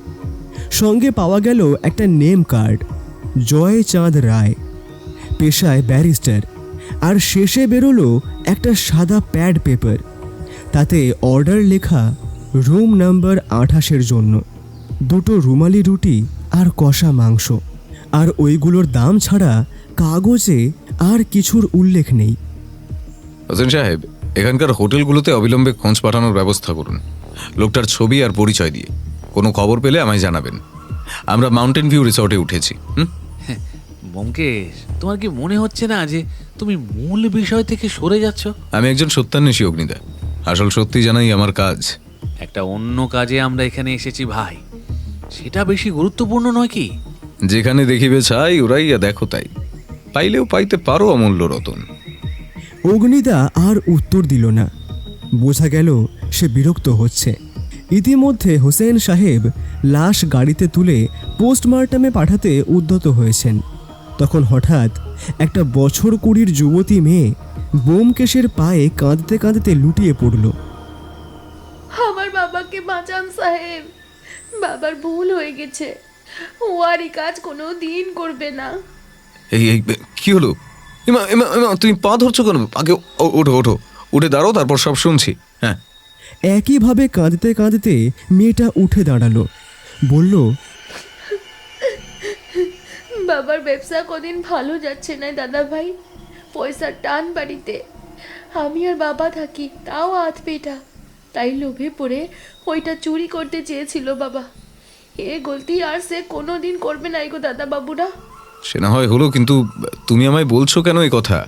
সঙ্গে পাওয়া গেল একটা নেম কার্ড, জয়চাঁদ রায়, পেশায় ব্যারিস্টার। আর শেষে বেরোলো একটা সাদা প্যাড পেপার, তাতে অর্ডার লেখা রুম নাম্বার 28-এর জন্য 2 রুমালি রুটি আর কষা মাংস। আর ওইগুলোর দাম ছাড়া কাগজে আর কিছুর উল্লেখ নেই। হোসেন সাহেব, এখানকার হোটেলগুলোতে অবিলম্বে খোঁজ পাঠানোর ব্যবস্থা করুন, লোকটার ছবি আর পরিচয় দিয়ে। কোনো খবর পেলে আমায় জানাবেন। আমরা মাউন্টেন ভিউ রিসর্টে উঠেছি। ব্যোমকেশ, তোমার কি মনে হচ্ছে না যে তুমি মূল বিষয় থেকে সরে যাচ্ছ? আমি একজন সত্যান্বেষী অগ্নিদা, আসল সত্যি জানাই আমার কাজ। একটা অন্য কাজে আমরা এখানে এসেছি ভাই, সেটা বেশি গুরুত্বপূর্ণ নয় কি? যেখানে দেখিবে ছাই ওরাইয়া দেখো তাই, পাইলেও পাইতে পারো অমূল্য রতন। অগ্নিদা আর উত্তর দিল না। বোঝা গেল সে বিরক্ত হচ্ছে। ইতিমধ্যে হোসেন সাহেব লাশ গাড়িতে তুলে পোস্টমর্টমে পাঠাতে উদ্যত হয়েছেন। তখন হঠাৎ একটা বছর 20-র যুবতী মেয়ে ব্যোমকেশের পায়ে কাঁদতে কাঁদতে লুটিয়ে পড়ল। আমার বাবাকে বাঁচান সাহেব, বাবার ভুল হয়ে গেছে, ও আর এই কাজ কোনো দিন করবে না। এই এই কি হলো? এমা এমা এমা, তুমি পা ধরছো কেন? আগে ওঠো ওঠো, উঠে দাঁড়াও, তারপর সব শুনছি। হ্যাঁ। একইভাবে কাঁদতে কাঁদতে মেয়েটা উঠে দাঁড়ালো, বলল, বাবার ব্যবসা কদিন ভালো যাচ্ছে না দাদা ভাই, পয়সার টান বাড়িতে। আমি আর বাবা থাকি, তাও হাত পেটা। তাই লোভে পড়ে ওইটা চুরি করতে চেয়েছিল বাবা। এ গলতি আর সে কোনো দিন করবে না গো দাদা বাবুরা। সে না হয় হলো, কিন্তু তুমি আমায় বলছো কেন এই কথা?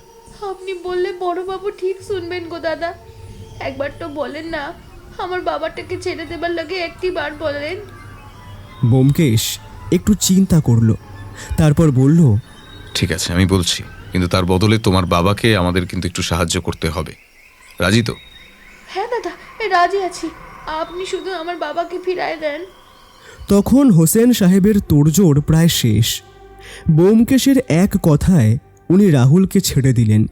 আপনি বললে বড় বাবু ঠিক শুনবেন গো দাদা। একবার তো বলেন না, আমার বাবাটাকে ছেড়ে দেবার লাগে একটি বার বলেন। ব্যোমকেশ একটু চিন্তা করলো, তারপর বলল, ঠিক আছে, আমি বলছি, কিন্তু তার বদলে তোমার বাবাকে আমাদের কিন্তু একটু সাহায্য করতে হবে। রাজি তো? হ্যাঁ দাদা, রাজি আছি। আপনি শুধু আমার বাবাকে ফিরায় দেন। তখন হোসেন সাহেবের তোড়জোড় প্রায় শেষ। ব্যোমকেশের এক কথায় উনি রাহুলকে ছেড়ে দিলেন,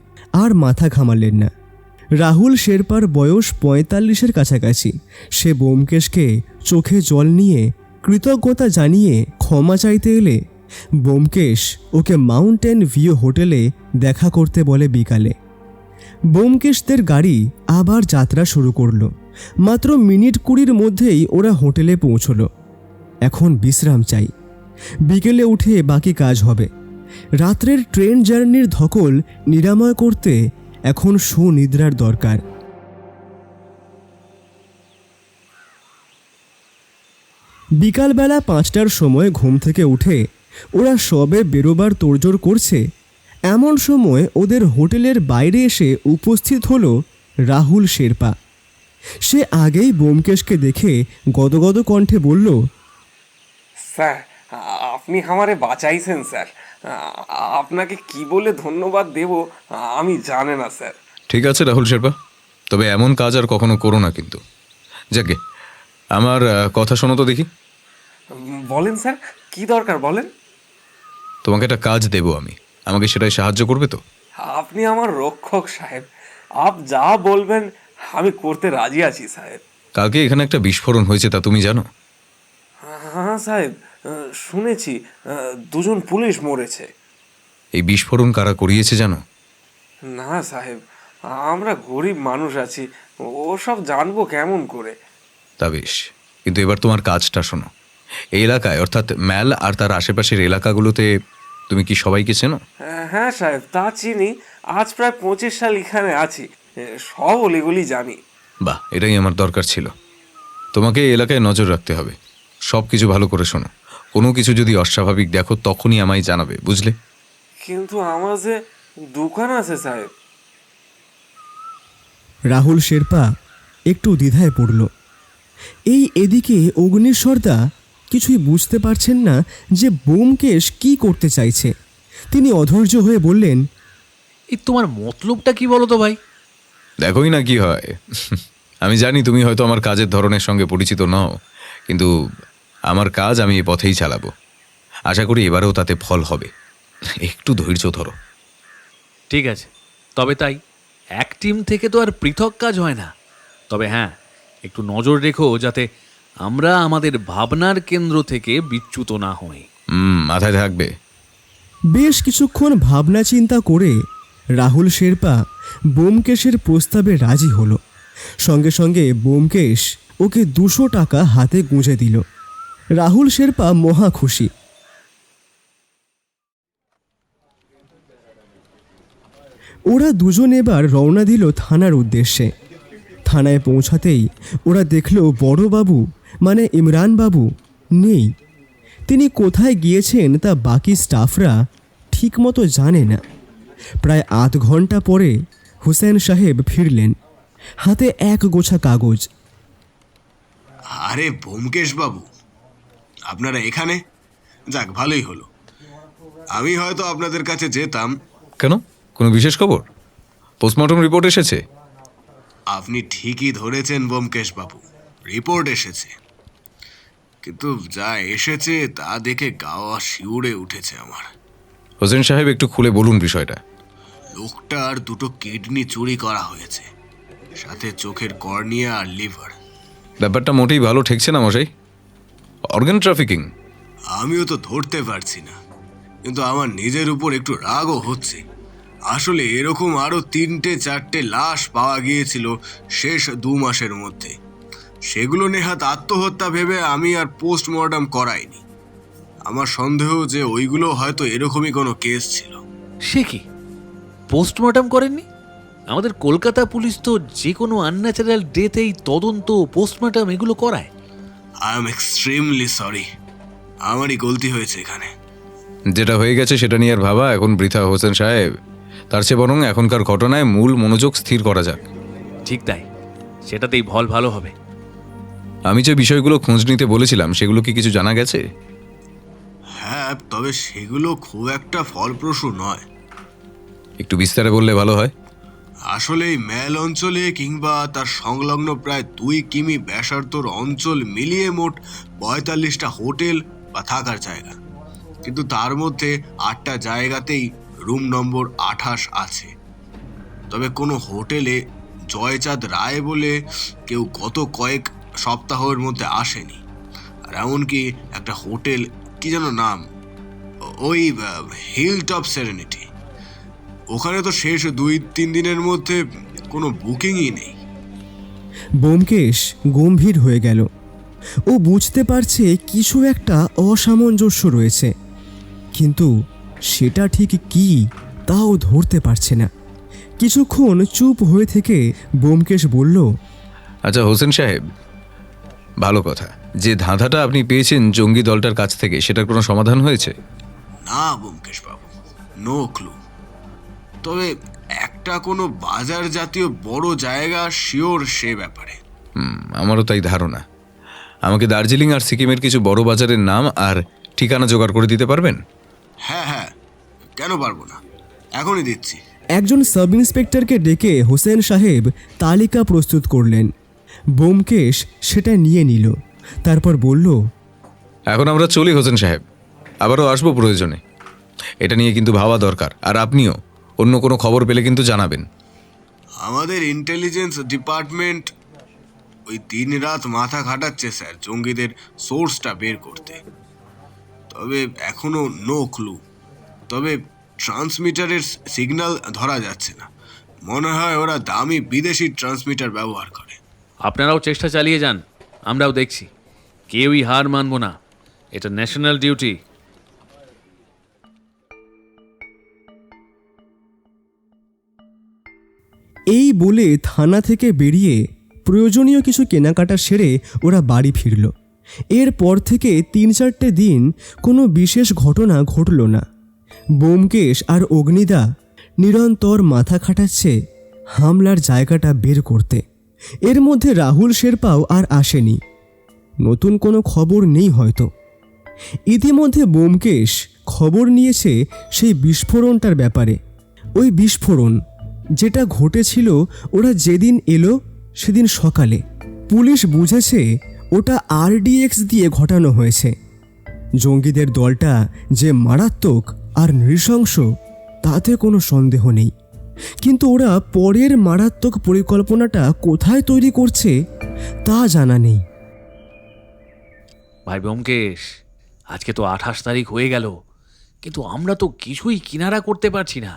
আর মাথা ঘামালেন না। রাহুল শেরপার বয়স 45-এর কাছাকাছি। সে ব্যোমকেশকে চোখে জল নিয়ে কৃতজ্ঞতা জানিয়ে ক্ষমা চাইতে এলে ব্যোমকেশ ওকে মাউন্টেন ভিউ হোটেলে দেখা করতে বলে বিকালে। ব্যোমকেশদের গাড়ি আবার যাত্রা শুরু করলো। মাত্র মিনিট 20-র মধ্যেই ওরা হোটেলে পৌঁছলো। এখন বিশ্রাম চাই, বিকেলে উঠে বাকি কাজ হবে। রাত্রের ট্রেন জার্নির ধকল নিরাময় করতে এখন সুনিদ্রার দরকার। বিকালবেলা 5টার সময় ঘুম থেকে উঠে ওরা সবে বেরোবার তোড়জোড় করছে, এমন সময় ওদের হোটেলের বাইরে এসে উপস্থিত হলো রাহুল শেরপা। সে আগেই ব্যোমকেশকে দেখে গদগদ কণ্ঠে বলল, স্যার, আপনি আমারে বাঁচাইছেন স্যার। আপনাকে কি বলে ধন্যবাদ দেব আমি জানে না স্যার। ঠিক আছে রাহুল শেরপা, তবে এমন কাজ আর কখনো করো না কিন্তু। যাকে আমার কথা শোনো তো দেখি। বলেন স্যার, কি দরকার বলেন। তোমাকে একটা কাজ দেবো আমি, আমাকে সেটাই সাহায্য করবে তো? আপনি আমার রক্ষক সাহেব, আপ যা বলবেন আমি করতে রাজি আছি সাহেব। কালকে এখানে একটা বিস্ফোরণ হয়েছে, তা তুমি জানো? হ্যাঁ সাহেব, শুনেছি 2জন পুলিশ মরেছে। এই বিস্ফোরণ কারা করিয়েছে জানো? না সাহেব, আমরা গরিব মানুষ আছি, ওসব জানবো কেমন করে। তা বেশ, কিন্তু এবার তোমার কাজটা শোনো। এই এলাকায়, অর্থাৎ ম্যাল আর তার আশেপাশের এলাকাগুলোতে তুমি কি সবাইকে চেনো? হ্যাঁ সাহেব, তা চিনি। আজ প্রায় 25 সাল এখানে আছি, সব অলিগলি জানি। বাহ, এটাই আমার দরকার ছিল। তোমাকে এই এলাকায় নজর রাখতে হবে। সব কিছু ভালো করে শোনো, কোনো কিছু যদি অস্বাভাবিক দেখো তখনই আমায় জানাবে, বুঝলে? কিন্তু আমার যে দোকান আছে সাহেব। রাহুল শেরপা একটু দ্বিধায় পড়ল। এদিকে অগ্নিশ্বরদা কিছুই বুঝতে পারছেন না যে ব্যোমকেশ কি করতে চাইছে। তিনি অধৈর্য হয়ে বললেন, এই তোমার মতলবটা কি বলো তো ভাই? দেখোই না কি হয়। আমি জানি তুমি হয়তো আমার কাজের ধরনের সঙ্গে পরিচিত নও, কিন্তু আমার কাজ আমি এ পথেই চালাবো। আশা করি এবারেও তাতে ফল হবে। একটু ধৈর্য ধরো। ঠিক আছে, তবে তাই। এক টিম থেকে তো আর পৃথক কাজ হয় না। তবে হ্যাঁ, একটু নজর রেখো যাতে আমরা আমাদের ভাবনার কেন্দ্র থেকে বিচ্যুত না হই। মাথায় থাকবে। বেশ কিছুক্ষণ ভাবনা চিন্তা করে রাহুল শেরপা ব্যোমকেশের প্রস্তাবে রাজি হলো। সঙ্গে সঙ্গে ব্যোমকেশ ওকে 200 টাকা হাতে গুঁজে দিল। রাহুল শেরপা মহা খুশি। ওরা দুজন এবার রওনা দিল থানার উদ্দেশ্যে। থানায় পৌঁছাতেই ওরা দেখল বড়বাবু মানে ইমরান বাবু নেই। তিনি কোথায় গিয়েছেন তা বাকি স্টাফরা ঠিকমতো জানে না। প্রায় আধ ঘন্টা পরে হুসেন সাহেব ফিরলেন, হাতে এক গোছা কাগজ। আরে ব্যোমকেশ বাবু, আপনারা এখানে? যাক, ভালোই হলো। আমি হয়তো আপনাদের কাছে যেতাম। কেন, কোনো বিশেষ খবর? পোস্টমর্টম রিপোর্ট এসেছে? আপনি ঠিকই ধরেছেন ব্যোমকেশ বাবু, রিপোর্ট এসেছে। কিন্তু যা এসেছে তা দেখে গাওয়া শিউরে উঠেছে আমার। হোসেন সাহেব, একটু খুলে বলুন বিষয়টা। লোকটার 2টো কিডনি চুরি করা হয়েছে, সাথে চোখের কর্নিয়া আর লিভার। ব্যাপারটা মোটেই ভালো ঠেকছে না মশাই। Organ trafficking. আমিও তো ধরতে পারছি না, কিন্তু আমার নিজের উপর একটু রাগও হচ্ছে। আসলে এরকম আরো 3-4টে লাশ পাওয়া গিয়েছিল শেষ 2 মাসের মধ্যে। সেগুলো নেহাত আত্মহত্যা ভেবে আমি আর পোস্টমর্টম করাইনি। আমার সন্দেহ যে ওইগুলো হয়তো এরকমই কোনো কেস ছিল। সে কি, পোস্টমর্টম করেননি? আমাদের কলকাতা পুলিশ তো যে কোনো আনন্যাচারাল ডেথেই তদন্ত, পোস্টমর্টম এগুলো করায়। আই এম এক্সট্রিমলি সরি, আমারই গলতি হয়েছে এখানে। যেটা হয়ে গেছে সেটা নিয়ে আর ভাবা এখন বৃথা হোসেন সাহেব। তার চেয়ে বরং এখনকার ঘটনায় মূল মনোযোগ স্থির করা যাক। ঠিক তাই, সেটাতেই ভালো হবে। আমি যে বিষয়গুলো খোঁজ নিতে বলেছিলাম সেগুলো কি কিছু জানা গেছে? হ্যাঁ, তবে সেগুলো খুব একটা ফলপ্রসূ নয়। একটু বিস্তারে বললে ভালো হয়। আসলে এই ম্যাল অঞ্চলে কিংবা তার সংলগ্ন প্রায় 2 কিমি ব্যাসার্ধর অঞ্চল মিলিয়ে মোট 45টা হোটেল বা থাকার জায়গা, কিন্তু তার মধ্যে 8টা জায়গাতেই রুম নম্বর 28 আছে। তবে কোনো হোটেলে জয়চাঁদ রায় বলে কেউ গত কয়েক সপ্তাহের মধ্যে আসেনি। আর এমনকি একটা হোটেল, কি যেন নাম, ওই হিল টপ সেরেনিটি, ওখানে তো শেষ 2-3 দিনের মধ্যে কোনো বুকিংই নেই। ব্যোমকেশ গম্ভীর হয়ে গেল। ও বুঝতে পারছে কিছু একটা অসামঞ্জস্য রয়েছে, কিন্তু সেটা ঠিক কি তাও ধরতে পারছে না। কিছুক্ষণ চুপ হয়ে থেকে ব্যোমকেশ বলল, আচ্ছা হোসেন সাহেব, ভালো কথা, যে ধাঁধাটা আপনি পেয়েছেন জঙ্গি দলটার কাছ থেকে সেটার কোনো সমাধান হয়েছে? না ব্যোমকেশ বাবু, নো ক্লু। তবে একটা কোনো বাজার জাতীয় বড় জায়গা শিওর সে ব্যাপারে। আমারও তাই ধারণা। আমাকে দার্জিলিং আর সিকিমের কিছু বড় বাজারের নাম আর ঠিকানা জোগাড় করে দিতে পারবেন? হ্যাঁ হ্যাঁ, কেন পারবো না, এখনই দিচ্ছি। একজন সাব ইন্সপেক্টরকে ডেকে হোসেন সাহেব তালিকা প্রস্তুত করলেন। ব্যোমকেশ সেটা নিয়ে নিল, তারপর বলল, এখন আমরা চলি হোসেন সাহেব, আবারও আসবো প্রয়োজনে। এটা নিয়ে কিন্তু ভাবা দরকার, আর আপনিও অন্য কোনো খবর পেলে কিন্তু জানাবেন। আমাদের ইন্টেলিজেন্স ডিপার্টমেন্ট ওই 3 রাত মাথা খাটাচ্ছে স্যার জঙ্গিদের সোর্সটা বের করতে। তবে এখনো নো ক্লু। তবে ট্রান্সমিটারের সিগন্যাল ধরা যাচ্ছে না, মনে হয় ওরা দামি বিদেশি ট্রান্সমিটার ব্যবহার করে। আপনারাও চেষ্টা চালিয়ে যান, আমরাও দেখছি। কেউই হার মানব না, এটা ন্যাশনাল ডিউটি। এই বলে থানা থেকে বেরিয়ে প্রয়োজনীয় কিছু কেনাকাটা সেরে ওরা বাড়ি ফিরল। এরপর থেকে 3-4টে দিন কোনো বিশেষ ঘটনা ঘটল না। ব্যোমকেশ আর অগ্নিদা নিরন্তর মাথা খাটাচ্ছে হামলার জায়গাটা বের করতে। এর মধ্যে রাহুল শেরপাও আর আসেনি। নতুন কোনো খবর নেই হয়তো। ইতিমধ্যে ব্যোমকেশ খবর নিয়েছে সেই বিস্ফোরণটার ব্যাপারে। ওই বিস্ফোরণ যেটা ঘটেছিল ওরা যেদিন এলো সেদিন সকালে। পুলিশ বুঝেছে ওটা RDX দিয়ে ঘটানো হয়েছে। জঙ্গিদের দলটা যে মারাত্মক আর নৃশংস তাতে কোনো সন্দেহ নেই, কিন্তু ওরা পরের মারাত্মক পরিকল্পনাটা কোথায় তৈরি করছে তা জানা নেই। ভাই ব্যোমকেশ, আজকে তো 28 তারিখ হয়ে গেল, কিন্তু আমরা তো কিছুই কিনারা করতে পারছি না।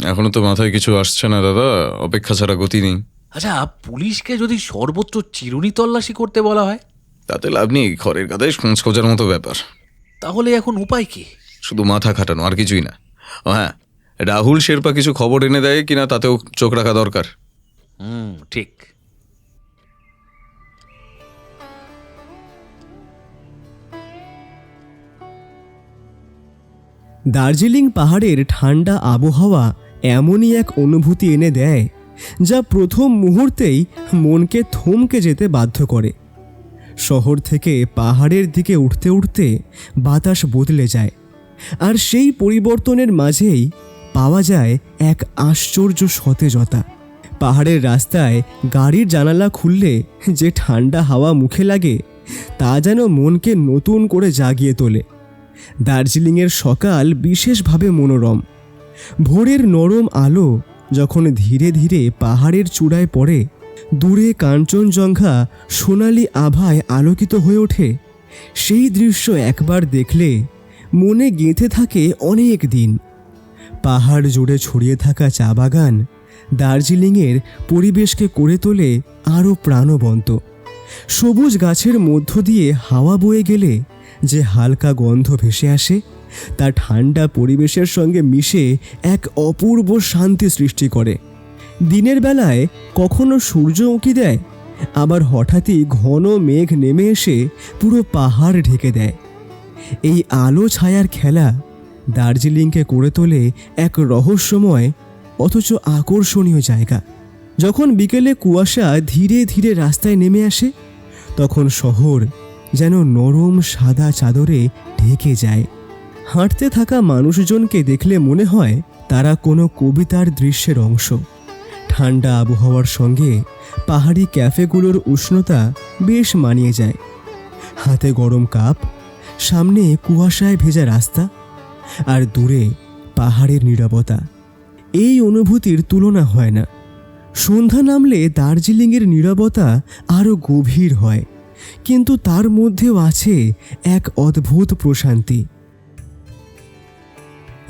এখনো তো মাথায় কিছু আসছে না দাদা, অপেক্ষা ছাড়া গতি নেই। আচ্ছা, পুলিশকে যদি সর্বত্র চিরুনি তল্লাশি করতে বলা হয়? তাতে লাভ নেই, খড়ের গাদায় খোঁজ খোঁজার মতো ব্যাপার। তাহলে এখন উপায় কি? শুধু মাথা খাটানো, আর কিছুই না। ও হ্যাঁ, রাহুল শেরপা কিছু খবর এনে দেয় কিনা তাতেও চোখ রাখা দরকার। ঠিক। দার্জিলিং পাহাড়ের ঠান্ডা আবহাওয়া এমনই এক অনুভূতি এনে দেয় যা প্রথম মুহূর্তেই মনকে থমকে যেতে বাধ্য করে। শহর থেকে পাহাড়ের দিকে উঠতে উঠতে বাতাস বদলে যায়, আর সেই পরিবর্তনের মাঝেই পাওয়া যায় এক আশ্চর্য সতেজতা। পাহাড়ের রাস্তায় গাড়ির জানালা খুললে যে ঠান্ডা হাওয়া মুখে লাগে তা যেন মনকে নতুন করে জাগিয়ে তোলে। দার্জিলিংয়ের সকাল বিশেষভাবে মনোরম। ভোরের নরম আলো যখন ধীরে ধীরে পাহাড়ের চূড়ায় পড়ে, দূরে কাঞ্চনজঙ্ঘা সোনালি আভায় আলোকিত হয়ে ওঠে, সেই দৃশ্য একবার দেখলে মনে গেঁথে থাকে অনেক দিন। পাহাড় জুড়ে ছড়িয়ে থাকা চা বাগান দার্জিলিংয়ের পরিবেশকে করে তোলে আরও প্রাণবন্ত। সবুজ গাছের মধ্য দিয়ে হাওয়া বয়ে গেলে যে হালকা গন্ধ ভেসে আসে তা ঠান্ডা পরিবেশের সঙ্গে মিশে এক অপূর্ব শান্তি সৃষ্টি করে। দিনের বেলায় কখনো সূর্য উঁকি দেয়, আবার হঠাৎই ঘন মেঘ নেমে এসে পুরো পাহাড় ঢেকে দেয়। এই আলো ছায়ার খেলা দার্জিলিংকে করে তোলে এক রহস্যময় অথচ আকর্ষণীয় জায়গা। যখন বিকেলে কুয়াশা ধীরে ধীরে রাস্তায় নেমে আসে, তখন শহর যেন নরম সাদা চাদরে ঢেকে যায়। হাঁটতে থাকা মানুষজনকে দেখলে মনে হয় তারা কোনো কবিতার দৃশ্যের অংশ। ঠান্ডা আবহাওয়ার সঙ্গে পাহাড়ি ক্যাফেগুলোর উষ্ণতা বেশ মানিয়ে যায়। হাতে গরম কাপ, সামনে কুয়াশায় ভেজা রাস্তা, আর দূরে পাহাড়ের নীরবতা। এই অনুভূতির তুলনা হয় না। সন্ধ্যা নামলে দার্জিলিংয়ের নীরবতা আরও গভীর হয়, কিন্তু তার মধ্যেও আছে এক অদ্ভুত প্রশান্তি।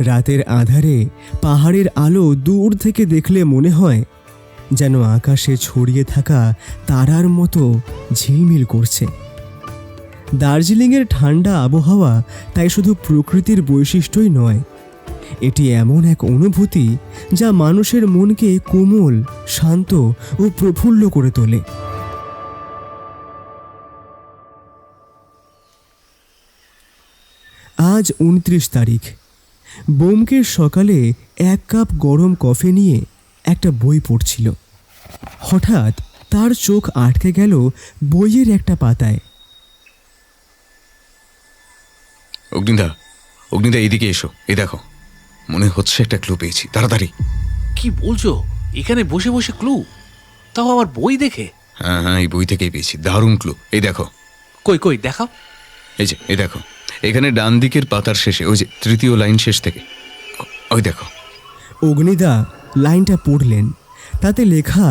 রাতের আঁধারে পাহাড়ের আলো দূর থেকে দেখলে মনে হয় যেন আকাশে ছড়িয়ে থাকা তারার মতো ঝিলমিল করছে। দার্জিলিংয়ের ঠান্ডা আবহাওয়া তাই শুধু প্রকৃতির বৈশিষ্ট্যই নয়, এটি এমন এক অনুভূতি যা মানুষের মনকে কোমল, শান্ত ও প্রফুল্ল করে তোলে। আজ 29 তারিখ। ব্যোমকেশ সকালে 1 কাপ গরম কফি নিয়ে একটা বই পড়ছিল। হঠাৎ তার চোখ আটকে গেল বইয়ের একটা পাতায়। অগ্নিদা এদিকে এসো, এই দেখো, মনে হচ্ছে একটা ক্লু পেয়েছি, তাড়াতাড়ি। কি বলছো? এখানে বসে বসে ক্লু? তাও আবার বই দেখে? হ্যাঁ, এই বই থেকেই পেয়েছি, দারুণ ক্লু। এই দেখো। কই দেখাও। এই দেখো, এখানে ডান দিকের পাতার শেষে, ওই যে 3য় লাইন শেষ থেকে, ওই দেখো। অগ্নিদা লাইনটা পড়লেন। তাতে লেখা,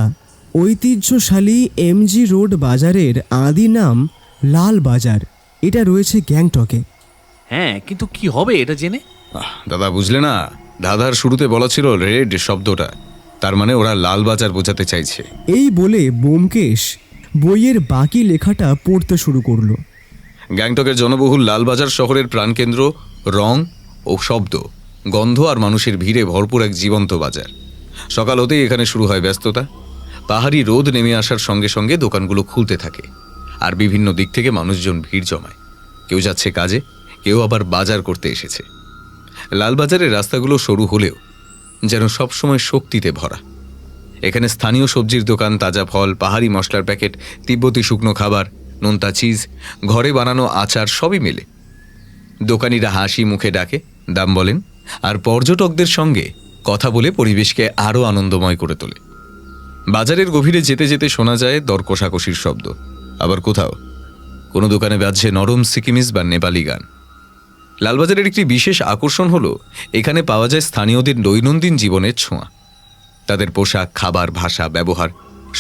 ঐতিহ্যশালী MG রোড বাজারের আদি নাম লাল বাজার। এটা রয়েছে গ্যাংটকে। হ্যাঁ, কিন্তু কি হবে এটা জেনে? দাদা বুঝলে না, দাদার শুরুতে বলা ছিল রেড শব্দটা, তার মানে ওরা লাল বাজার বোঝাতে চাইছে। এই বলে ব্যোমকেশ বইয়ের বাকি লেখাটা পড়তে শুরু করলো। গ্যাংটকের জনবহুল লালবাজার শহরের প্রাণকেন্দ্র, রং ও শব্দ, গন্ধ আর মানুষের ভিড়ে ভরপুর এক জীবন্ত বাজার। সকাল হতেই এখানে শুরু হয় ব্যস্ততা। পাহাড়ি রোদ নেমে আসার সঙ্গে সঙ্গে দোকানগুলো খুলতে থাকে আর বিভিন্ন দিক থেকে মানুষজন ভিড় জমায়। কেউ যাচ্ছে কাজে, কেউ আবার বাজার করতে এসেছে। লালবাজারের রাস্তাগুলো সরু হলেও যেন সবসময় শক্তিতে ভরা। এখানে স্থানীয় সবজির দোকান, তাজা ফল, পাহাড়ি মশলার প্যাকেট, তিব্বতি শুকনো খাবার, নোনতা চিজ, ঘরে বানানো আচার সবই মেলে। দোকানিরা হাসি মুখে ডাকে, দাম বলেন আর পর্যটকদের সঙ্গে কথা বলে পরিবেশকে আরও আনন্দময় করে তোলে। বাজারের গভীরে যেতে যেতে শোনা যায় দর কষাকষির শব্দ, আবার কোথাও কোনো দোকানে বাজছে নরম সিকিমিজ বা নেপালি গান। লালবাজারের একটি বিশেষ আকর্ষণ হলো এখানে পাওয়া যায় স্থানীয়দের দৈনন্দিন জীবনের ছোঁয়া। তাদের পোশাক, খাবার, ভাষা, ব্যবহার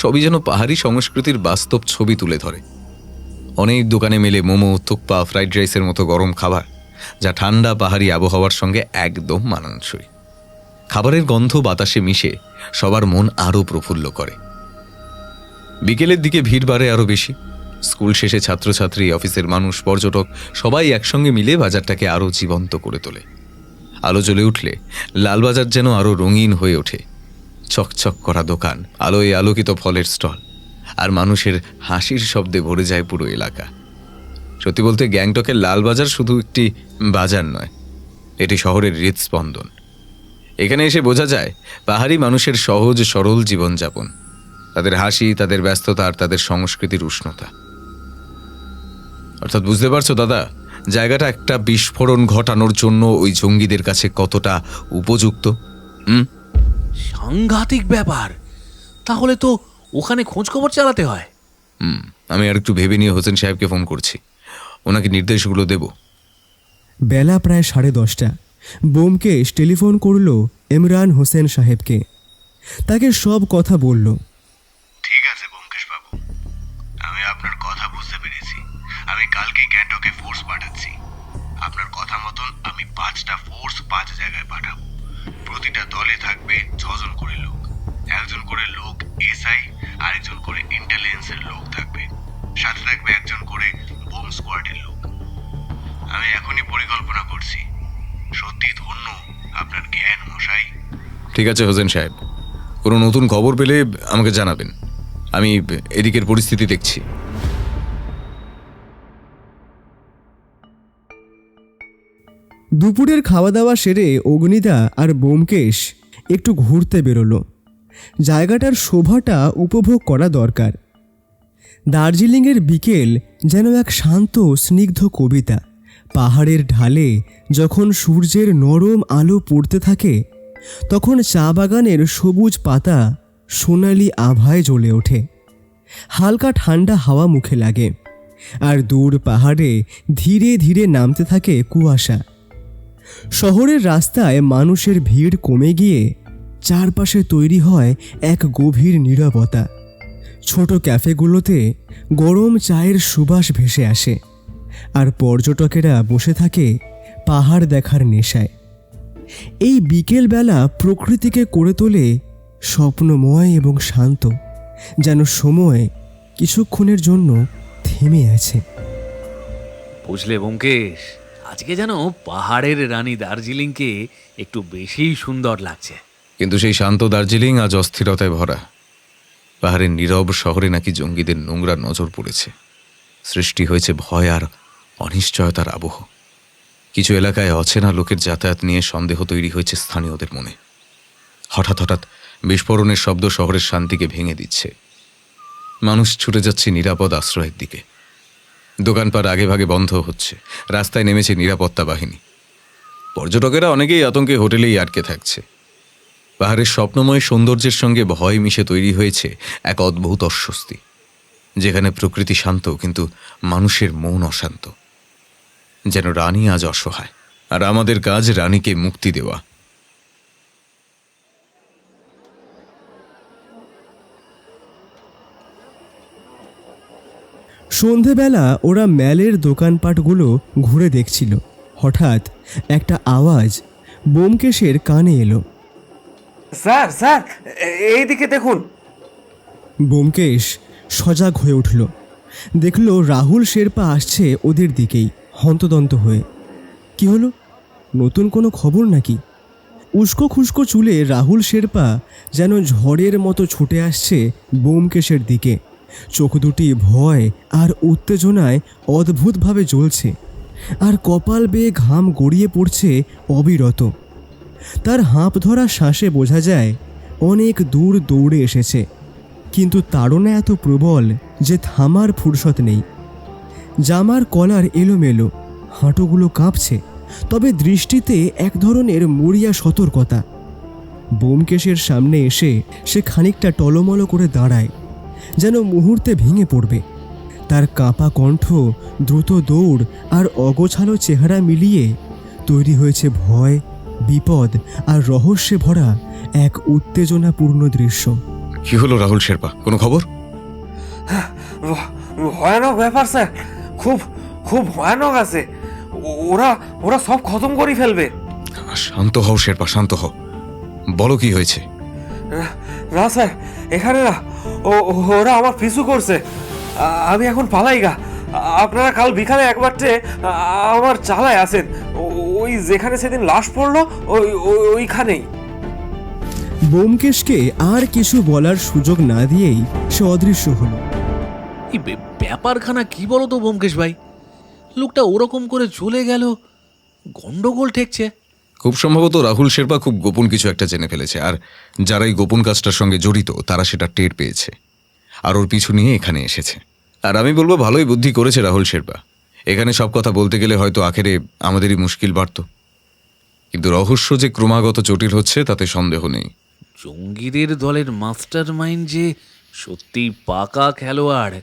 সবই যেন পাহাড়ি সংস্কৃতির বাস্তব ছবি তুলে ধরে। অনেক দোকানে মেলে মোমো, থুকপা, ফ্রাইড রাইসের মতো গরম খাবার, যা ঠান্ডা পাহাড়ি আবহাওয়ার সঙ্গে একদম মানানসই। খাবারের গন্ধ বাতাসে মিশে সবার মন আরও প্রফুল্ল করে। বিকেলের দিকে ভিড় বাড়ে আরও বেশি। স্কুল শেষে ছাত্রছাত্রী, অফিসের মানুষ, পর্যটক সবাই একসঙ্গে মিলে বাজারটাকে আরও জীবন্ত করে তোলে। আলো জ্বলে উঠলে লালবাজার যেন আরও রঙিন হয়ে ওঠে। চকচক করা দোকান, আলোয় আলোকিত ফলের স্টল আর মানুষের হাসির শব্দে ভরে যায় পুরো এলাকা। সত্যি বলতে গ্যাংটকের লালবাজার শুধু একটি বাজার নয়, এটি শহরের হৃদস্পন্দন। এখানে এসে বোঝা যায় পাহাড়ি মানুষের সহজ সরল জীবনযাপন, তাদের হাসি, তাদের ব্যস্ততা আর তাদের সংস্কৃতির উষ্ণতা। অর্থাৎ বুঝতে পারছো দাদা, জায়গাটা একটা বিস্ফোরণ ঘটানোর জন্য ওই জঙ্গিদের কাছে কতটা উপযুক্ত। সাংঘাতিক ব্যাপার। তাহলে তো ওখানে খোঁজ খবর চালাতে হয়। আমি আর একটু ভেবে নিয়ে হোসেন সাহেবকে ফোন করছি, ওনাকে নির্দেশগুলো দেব। বেলা প্রায় 10:30। ব্যোমকেশ টেলিফোন করল ইমরান হোসেন সাহেবকে। তাকে সব কথা বলল। ঠিক আছে ব্যোমকেশ বাবু, আমি আপনার কথা বুঝতে পেরেছি। আমি কালকে গ্যাংটকে ফোর্স পাঠাচ্ছি। আপনার কথা মতন আমি 5টা ফোর্স 5 জায়গায় পাঠাবো। প্রতিটা দলে থাকবে 6 জন করে লোক। একজন করে লোক এসআই, আরেকজন করে ইন্টেলিজেন্সের লোক থাকবে, সাথে থাকবে একজন করে বোম স্কোয়াডের লোক। আমি এখনই পরিকল্পনা করছি। সত্যি ধন্য আপনার জ্ঞান মশাই। ঠিক আছে হোসেন সাহেব, কোনো নতুন খবর পেলে আমাকে জানাবেন। আমি এদিকের পরিস্থিতি দেখছি। দুপুরের খাওয়া দাওয়া সেরে অগ্নিদা আর ব্যোমকেশ একটু ঘুরতে বেরোলো। জায়গাটার শোভাটা উপভোগ করা দরকার। দার্জিলিংয়ের বিকেল যেন এক শান্ত স্নিগ্ধ কবিতা। পাহাড়ের ঢালে যখন সূর্যের নরম আলো পড়তে থাকে, তখন চা বাগানের সবুজ পাতা সোনালি আভায় জ্বলে ওঠে। হালকা ঠান্ডা হাওয়া মুখে লাগে, আর দূর পাহাড়ে ধীরে ধীরে নামতে থাকে কুয়াশা। শহরের রাস্তায় মানুষের ভিড় কমে গিয়ে চারপাশে তৈরি হয় এক গভীর নীরবতা। ছোট ক্যাফেগুলোতে গরম চায়ের সুবাস ভেসে আসে, আর পর্যটকেরা বসে থাকে পাহাড় দেখার নেশায়। এই বিকেলবেলা প্রকৃতিকে করে তোলে স্বপ্নময় এবং শান্ত, যেন সময় কিছুক্ষণের জন্য থেমে আছে। বুঝলে ব্যোমকেশ, আজকে যেন পাহাড়ের রানী দার্জিলিংকে একটু বেশিই সুন্দর লাগছে। কিন্তু সেই শান্ত দার্জিলিং আজ অস্থিরতায় ভরা। পাহাড়ের নীরব শহরে নাকি জঙ্গিদের নোংরা নজর পড়েছে। সৃষ্টি হয়েছে ভয় আর অনিশ্চয়তার আবহ। কিছু এলাকায় অচেনা লোকের যাতায়াত নিয়ে সন্দেহ তৈরি হয়েছে স্থানীয়দের মনে। হঠাৎ হঠাৎ বিস্ফোরণের শব্দ শহরের শান্তিকে ভেঙে দিচ্ছে। মানুষ ছুটে যাচ্ছে নিরাপদ আশ্রয়ের দিকে। দোকানপাট আগে ভাগে বন্ধ হচ্ছে, রাস্তায় নেমেছে নিরাপত্তা বাহিনী। পর্যটকেরা অনেকেই আতঙ্কে হোটেলেই আটকে থাকছে। পাহাড়ের স্বপ্নময় সৌন্দর্যের সঙ্গে ভয় মিশে তৈরি হয়েছে এক অদ্ভুত অস্বস্তি, যেখানে প্রকৃতি শান্ত কিন্তু মানুষের মন অশান্ত। যেন রানী আজ অসহায়, আর আমাদের কাজ রানীকে মুক্তি দেওয়া। সন্ধেবেলা ওরা ম্যালের দোকানপাটগুলো ঘুরে দেখছিল। হঠাৎ একটা আওয়াজ ব্যোমকেশের কানে এলো। স্যার স্যার, এইদিকে দেখুন। ব্যোমকেশ সজাগ হয়ে উঠল। দেখল রাহুল শেরপা আসছে ওদের দিকেই, হন্তদন্ত হয়ে। কি হলো? নতুন কোনো খবর নাকি? উস্কো খুস্কো চুলে রাহুল শেরপা যেন ঝড়ের মতো ছুটে আসছে ব্যোমকেশের দিকে। চোখ দুটি ভয় আর উত্তেজনায় অদ্ভুতভাবে জ্বলছে, আর কপাল বেয়ে ঘাম গড়িয়ে পড়ছে অবিরত। তার হাঁপ ধরা শ্বাসে বোঝা যায় অনেক দূর দৌড়ে এসেছে, কিন্তু তাড়না এত প্রবল যে থামার ফুরসত নেই। জামার কলার এলোমেলো, হাঁটুগুলো কাঁপছে, তবে দৃষ্টিতে এক ধরনের মরিয়া সতর্কতা। ব্যোমকেশের সামনে এসে সে খানিকটা টলমল করে দাঁড়ায়, যেন মুহূর্তে ভেঙে পড়বে। তার কাঁপা কণ্ঠ, দ্রুত দৌড় আর অগোছালো চেহারা মিলিয়ে তৈরি হয়েছে ভয়, বিপদ আর রহস্যে ভরা এক উত্তেজনাপূর্ণ দৃশ্য। কি হলো রাহুল শেরপা, কোনো খবর? ভয়ানক ব্যাপার স্যার, খুব খুব ভয়ানক আছে। ওরা ওরা সব খতম করে ফেলবে। শান্ত হও শেরপা, শান্ত হও। বলো কি হয়েছে? না স্যার, এখানে না, ওরা আমার পিছু করছে। আমি এখন পালাই গা। আপনারা কাল বিকালে একবারটে আমার চালায় আসেন, ওই যেখানে সেদিন লাশ পড়লো ওইখানেই। ব্যোমকেশকে আর কিছু বলার সুযোগ না দিয়েই সে অদৃশ্য হলো। এই ব্যাপারখানা কি বলো তো ব্যোমকেশ ভাই, লোকটা ওরকম করে চলে গেল, গন্ডগোল ঠেকছে। খুব সম্ভবত রাহুল শেরপা খুব গোপন কিছু একটা জেনে ফেলেছে, আর যারা এই গোপন কাজটার সঙ্গে জড়িত তারা সেটা টের পেয়েছে আর ওর পিছু নিয়ে এখানে এসেছে। আর আমি বলবো ভালোই বুদ্ধি করেছে রাহুল শেরপা। এখানে সব কথা বলতে গেলে হয়তো আখেরে আমাদেরই মুশকিল বাড়ত, কিন্তু রহস্য যে ক্রমাগত জটিল হচ্ছে তাতে সন্দেহ নেই। জঙ্গিদের দলের মাস্টার মাইন্ড যে সত্যি পাকা খেলোয়াড়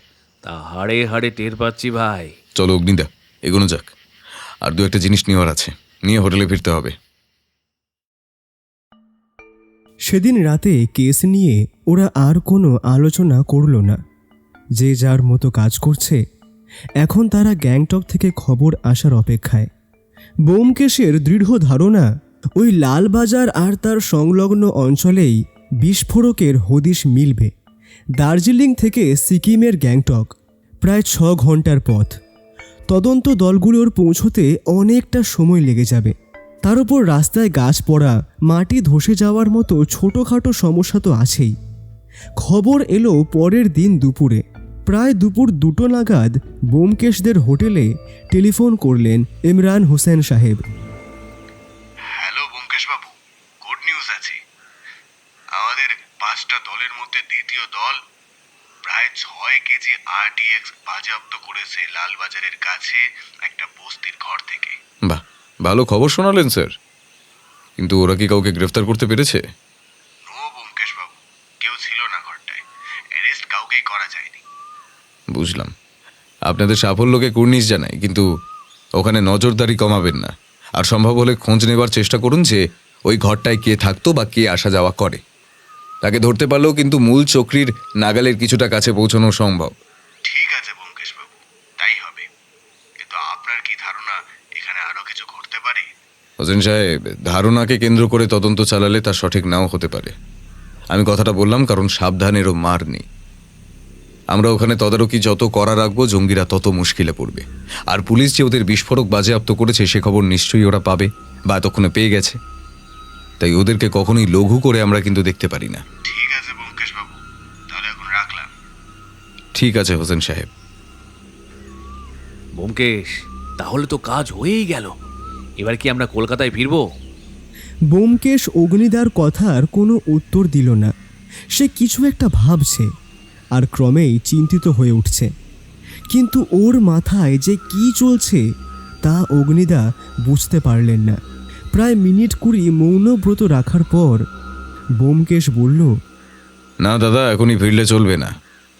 তা হাড়ে হাড়ে টের পাচ্ছি ভাই। চলো অগ্নিদা, এগোনো যাক। আর দু একটা জিনিস নেওয়ার আছে, নিয়ে হোটেলে ফিরতে হবে। সেদিন রাতে কেস নিয়ে ওরা আর কোনো আলোচনা করল না। যে যার মতো কাজ করছে। এখন তারা গ্যাংটক থেকে খবর আসার অপেক্ষায়। ব্যোমকেশের দৃঢ় ধারণা ওই লালবাজার আর তার সংলগ্ন অঞ্চলেই বিস্ফোরকের হদিশ মিলবে। দার্জিলিং থেকে সিকিমের গ্যাংটক প্রায় 6 ঘন্টার পথ। তদন্ত দলগুলোর পৌঁছতে অনেকটা সময় লেগে যাবে। তার উপর রাস্তায় গাছ পড়া, মাটি ধসে যাওয়ার মতো ছোটোখাটো সমস্যা তো আছেই। খবর এলো পরের দিন দুপুরে। প্রায় দুপুর 2টো নাগাদ ব্যোমকেশদের হোটেলে টেলিফোন করলেন ইমরান হোসেন সাহেব। হ্যালো ব্যোমকেশ বাবু, গুড নিউজ আছে। আমাদের 5টা দলের মধ্যে দ্বিতীয় দল প্রায় 6 কেজি RDX বাজেয়াপ্ত করেছে লালবাজারের কাছে একটা বস্তির ঘর থেকে। বাহ, ভালো খবর শোনালেন স্যার। কিন্তু ওরা কি কাউকে গ্রেফতার করতে পেরেছে? নো ব্যোমকেশ বাবু, কেউ ছিল না ঘরটায়। অ্যারেস্ট কাউকেই করা যায়নি। বুঝলাম। আপনাদের সাফল্যকে কুর্নিশ জানাই, কিন্তু ওখানে নজরদারি কমাবেন না। আর সম্ভব হলে খোঁজ নেবার চেষ্টা করুন যে ওই ঘরটায় কে থাকতো বা কে আসা যাওয়া করে। তাকে ধরতে পারলেও কিন্তু মূল চক্রীর নাগালের কিছুটা কাছে পৌঁছানো সম্ভব। ঠিক আছে ব্যোমকেশ বাবু, তাই হবে। কিন্তু আপনার কি ধারণা এখানে আরো কিছু ঘটতে পারে? হোসেন সাহেব, ধারণাকে কেন্দ্র করে তদন্ত চালালে তা সঠিক নাও হতে পারে। আমি কথাটা বললাম কারণ সাবধানেরও মার নেই। আমরা ওখানে তদারকি যত করা রাখবো, জঙ্গিরা তত মুশকিলে পড়বে। আর পুলিশ যে ওদের বিস্ফোরক বাজেয়াপ্ত করেছে সে খবর নিশ্চয়ই ওরা পাবে বা এতক্ষণে পেয়ে গেছে। তাই ওদেরকে কখনোই লঘু করে আমরা কিন্তু দেখতে পারি না। ঠিক আছে ব্যোমকেশ বাবু, তাহলে এখন রাখলাম। ঠিক আছে হোসেন সাহেব। ব্যোমকেশ, তাহলে তো কাজ হয়েই গেল। এবার কি আমরা কলকাতায় ফিরবো? ব্যোমকেশ অগ্নিদার কথার কোনো উত্তর দিল না। সে কিছু একটা ভাবছে আর ক্রমেই চিন্তিত হয়ে উঠছে। কিন্তু ওর মাথায় যে কি চলছে তা অগ্নিদা বুঝতে পারলেন না। প্রায় মিনিট 20 মৌনব্রত রাখার পর ব্যোমকেশ বলল, না দাদা, এখনই ফিরলে চলবে না।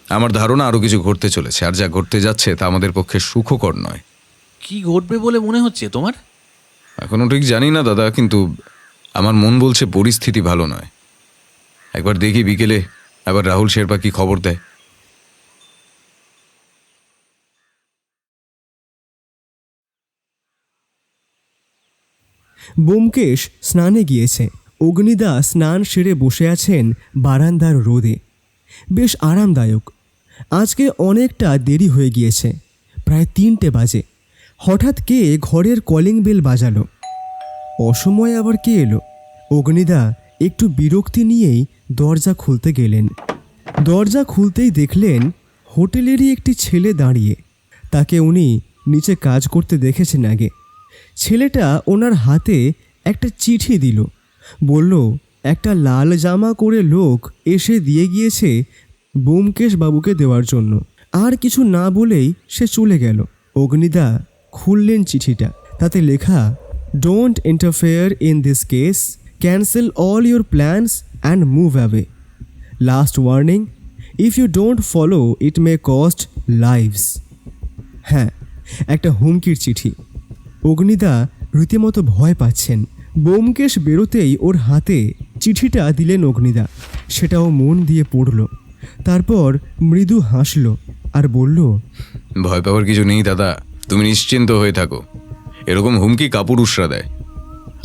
আমার ধারণা আরও কিছু ঘটতে চলেছে, আর যা ঘটতে যাচ্ছে তা আমাদের পক্ষে সুখকর নয়। কি ঘটবে বলে মনে হচ্ছে তোমার? এখনও ঠিক জানি না দাদা, কিন্তু আমার মন বলছে পরিস্থিতি ভালো নয়। একবার দেখি বিকেলে আবার রাহুল শেরপা কি খবর দেয়। ব্যোমকেশ স্নানে গিয়েছে। অগ্নিদা স্নান সেরে বসে আছেন বারান্দার রোদে। বেশ আরামদায়ক। আজকে অনেকটা দেরি হয়ে গিয়েছে, প্রায় 3টে বাজে। হঠাৎ কে ঘরের কলিং বেল বাজালো। অসময়ে আবার কে এলো? অগ্নিদা একটু বিরক্তি নিয়েই দরজা খুলতে গেলেন। দরজা খুলতেই দেখলেন হোটেলেরই একটি ছেলে দাঁড়িয়ে। তাকে উনি নিচে কাজ করতে দেখেছেন আগে। ছেলেটা ওনার হাতে একটা চিঠি দিল, বলল একটা লাল জামা করে লোক এসে দিয়ে গিয়েছে ব্যোমকেশ বাবুকে দেওয়ার জন্য। আর কিছু না বলেই সে চলে গেল। অগ্নিদা খুললেন চিঠিটা। তাতে লেখা, don't interfere in this case, cancel all your plans and move away, last warning, if you don't follow it may cost lives. হ্যাঁ, একটা হুমকির চিঠি। অগ্নিদা রীতিমতো ভয় পাচ্ছেন। ব্যোমকেশ বেরোতেই ওর হাতে চিঠিটা দিলেন অগ্নিদা। সেটাও মন দিয়ে পড়ল। তারপর মৃদু হাসল আর বলল, ভয় পাওয়ার কিছু নেই দাদা, তুমি নিশ্চিন্ত হয়ে থাকো। এরকম হুমকি কাপুরুষরা দেয়,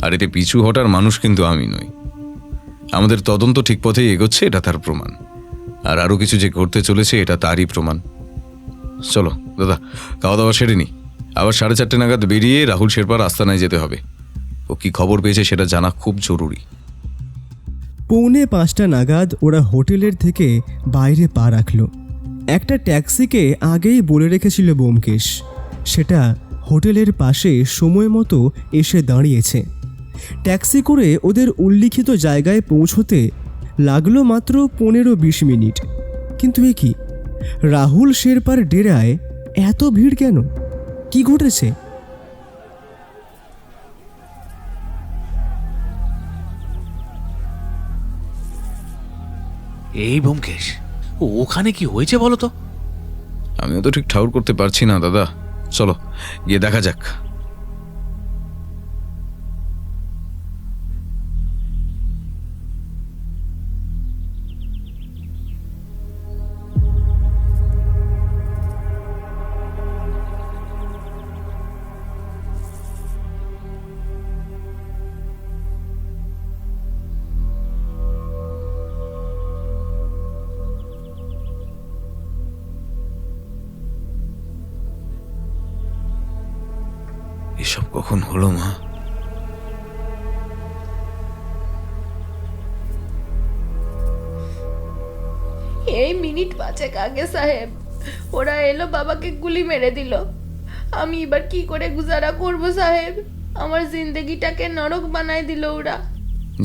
আর এতে পিছু হটার মানুষ কিন্তু আমি নই। আমাদের তদন্ত ঠিক পথেই এগোচ্ছে, এটা তার প্রমাণ। আর আরও কিছু যে ঘটতে চলেছে, এটা তারই প্রমাণ। চলো দাদা, খাওয়া দাওয়া সেরে নি। আবার 4:30 নাগাদ বেরিয়ে রাহুল শেরপার আস্তানায় যেতে হবে। ও কি খবর পেয়েছে সেটা জানা খুব জরুরি। 4:45 নাগাদ ওরা হোটেলের থেকে বাইরে পা রাখল। একটা ট্যাক্সিকে আগেই বলে রেখেছিল ব্যোমকেশ। সেটা হোটেলের পাশে সময় মতো এসে দাঁড়িয়েছে। ট্যাক্সি করে ওদের উল্লিখিত জায়গায় পৌঁছতে লাগলো মাত্র 15-20 মিনিট। কিন্তু এ কি, রাহুল শেরপার ডেরায় এত ভিড় কেন? কি ঘটেছে? এই ব্যোমকেশ, ওখানে কি হয়েছে বলো তো? আমিও তো ঠিক ঠাউর করতে পারছি না দাদা। চলো গিয়ে দেখা যাক। এসব কখন হলো মা? এই মিনিট 5 আগে সাহেব, ওরা এলো, বাবাকে গুলি মেরে দিল। আমি এবার কি করে গুজারা করব সাহেব? আমার জিন্দগিটাকে নরক বানাই দিল ওরা।